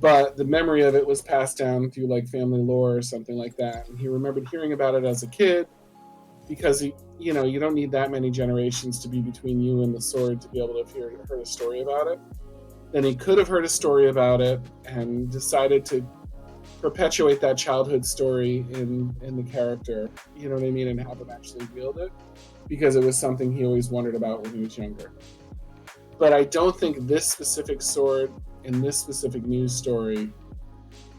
but the memory of it was passed down through like family lore or something like that, and he remembered hearing about it as a kid, because you don't need that many generations to be between you and the sword to be able to have heard a story about it. Then he could have heard a story about it and decided to perpetuate that childhood story in the character, you know what I mean, and have him actually wield it, because it was something he always wondered about when he was younger. But I don't think this specific sword in this specific news story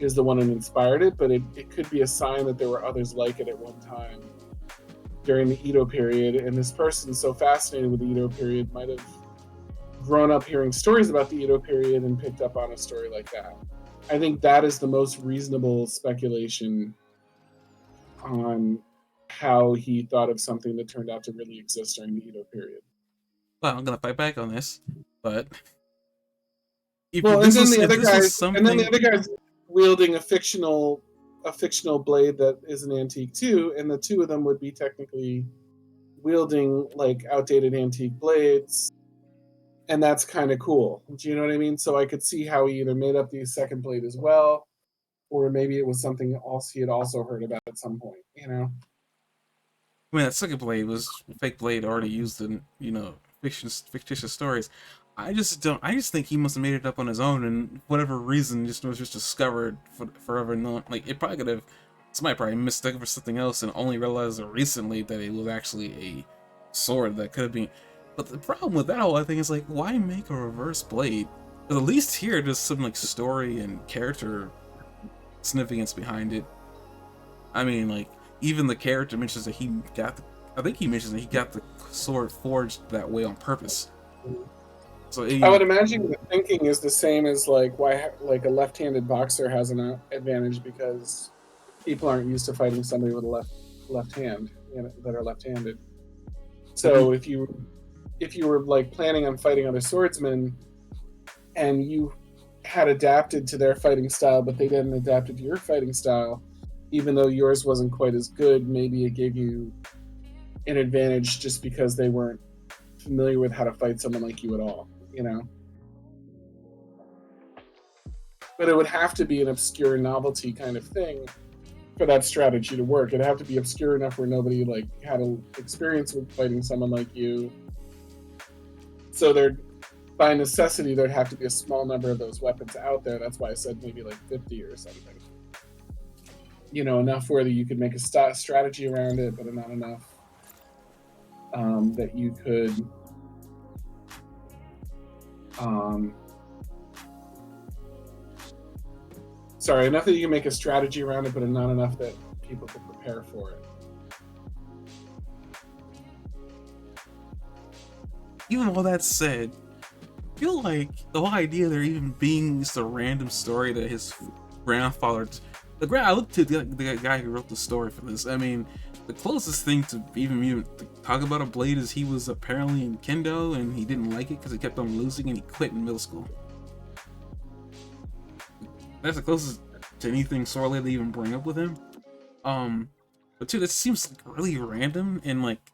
is the one that inspired it, but it could be a sign that there were others like it at one time during the Edo period, and this person so fascinated with the Edo period might have grown up hearing stories about the Edo period and picked up on a story like that. I think that is the most reasonable speculation on how he thought of something that turned out to really exist during the Edo period. Well, I'm gonna fight back on this, but if Well, this was and then the something, other guy's wielding a fictional blade that is an antique too, and the two of them would be technically wielding like outdated antique blades, and that's kind of cool. Do you know what I mean? So I could see how he either made up the second blade as well, or maybe it was something else he had also heard about at some point. I mean, that second blade was fake blade already used in fictitious stories. I just don't. I just think he must have made it up on his own, and whatever reason, just was just discovered forever known. Like it probably could have. Somebody probably mistook it for something else and only realized recently that it was actually a sword that could have been. But the problem with that whole thing is like, why make a reverse blade? Because at least here, there's some like story and character significance behind it. I mean, like even the character mentions that he got. I think he mentions that he got the sword forged that way on purpose. So I would imagine the thinking is the same as like why like a left-handed boxer has an advantage, because people aren't used to fighting somebody with a left hand, that are left-handed. So if you were like planning on fighting other swordsmen and you had adapted to their fighting style, but they didn't adapt to your fighting style, even though yours wasn't quite as good, maybe it gave you an advantage just because they weren't familiar with how to fight someone like you at all. But it would have to be an obscure novelty kind of thing for that strategy to work. It'd have to be obscure enough where nobody like had an experience with fighting someone like you. So by necessity, there'd have to be a small number of those weapons out there. That's why I said maybe like 50 or something. Enough where you could make a strategy around it, but not enough that you could enough that you can make a strategy around it, but not enough that people could prepare for it. even all that said, I feel like the whole idea there even being just a random story that his grandfather, I looked to the guy who wrote the story for this. I mean, the closest thing to even talk about a blade is he was apparently in kendo and he didn't like it because he kept on losing and he quit in middle school. That's the closest to anything sword related to even bring up with him. But dude, that seems like really random and like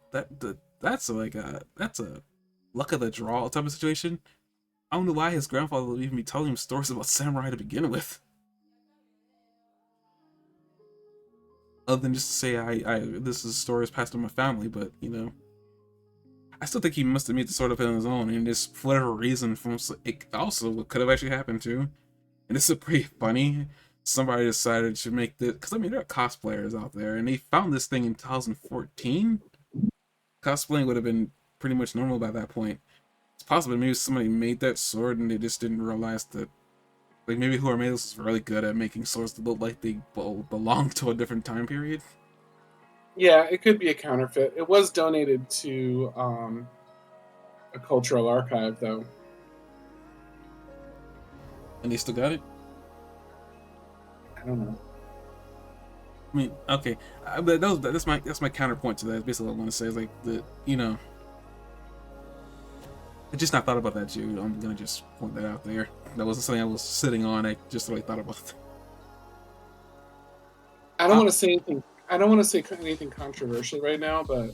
that's a luck of the draw type of situation. I don't know why his grandfather would even be telling him stories about samurai to begin with. Other than just to say this is stories passed on my family, but you know, I still think he must have made the sword up on his own, and just for whatever reason, from it also what could have actually happened too. And this is pretty funny. Somebody decided to make this because I mean there are cosplayers out there, and they found this thing in 2014. Cosplaying would have been pretty much normal by that point. It's possible maybe somebody made that sword and they just didn't realize that, like maybe whoever made this was really good at making swords that look like they belong to a different time period. Yeah, it could be a counterfeit. It was donated to a cultural archive, though. And they still got it? I don't know. I mean, okay, but that's my counterpoint to that. That's basically what I want to say is like you know, I just not thought about that, Jude. I'm gonna just point that out there. That wasn't something I was sitting on. I just really thought about it. I don't want to say anything. I don't want to say anything controversial right now, but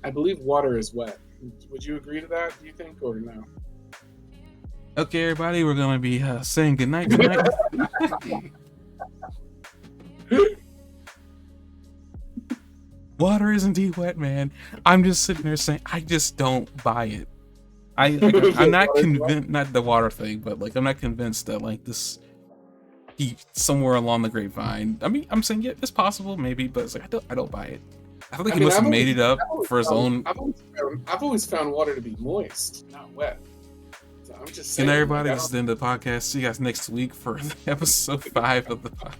I believe water is wet. Would you agree to that? Do you think, or no? Okay, everybody, we're gonna be saying goodnight tonight. Water is indeed wet, man. I'm just sitting there saying I just don't buy it. I'm not convinced, not the water thing, but like I'm not convinced that like this he somewhere along the grapevine. I mean, I'm saying yeah, it's possible, maybe, but it's like I don't buy it. I feel like he must have made it up for his own. I've always found water to be moist, not wet. So I'm just saying. And everybody, this is the end of the podcast. See you guys next week for episode 5 of the podcast.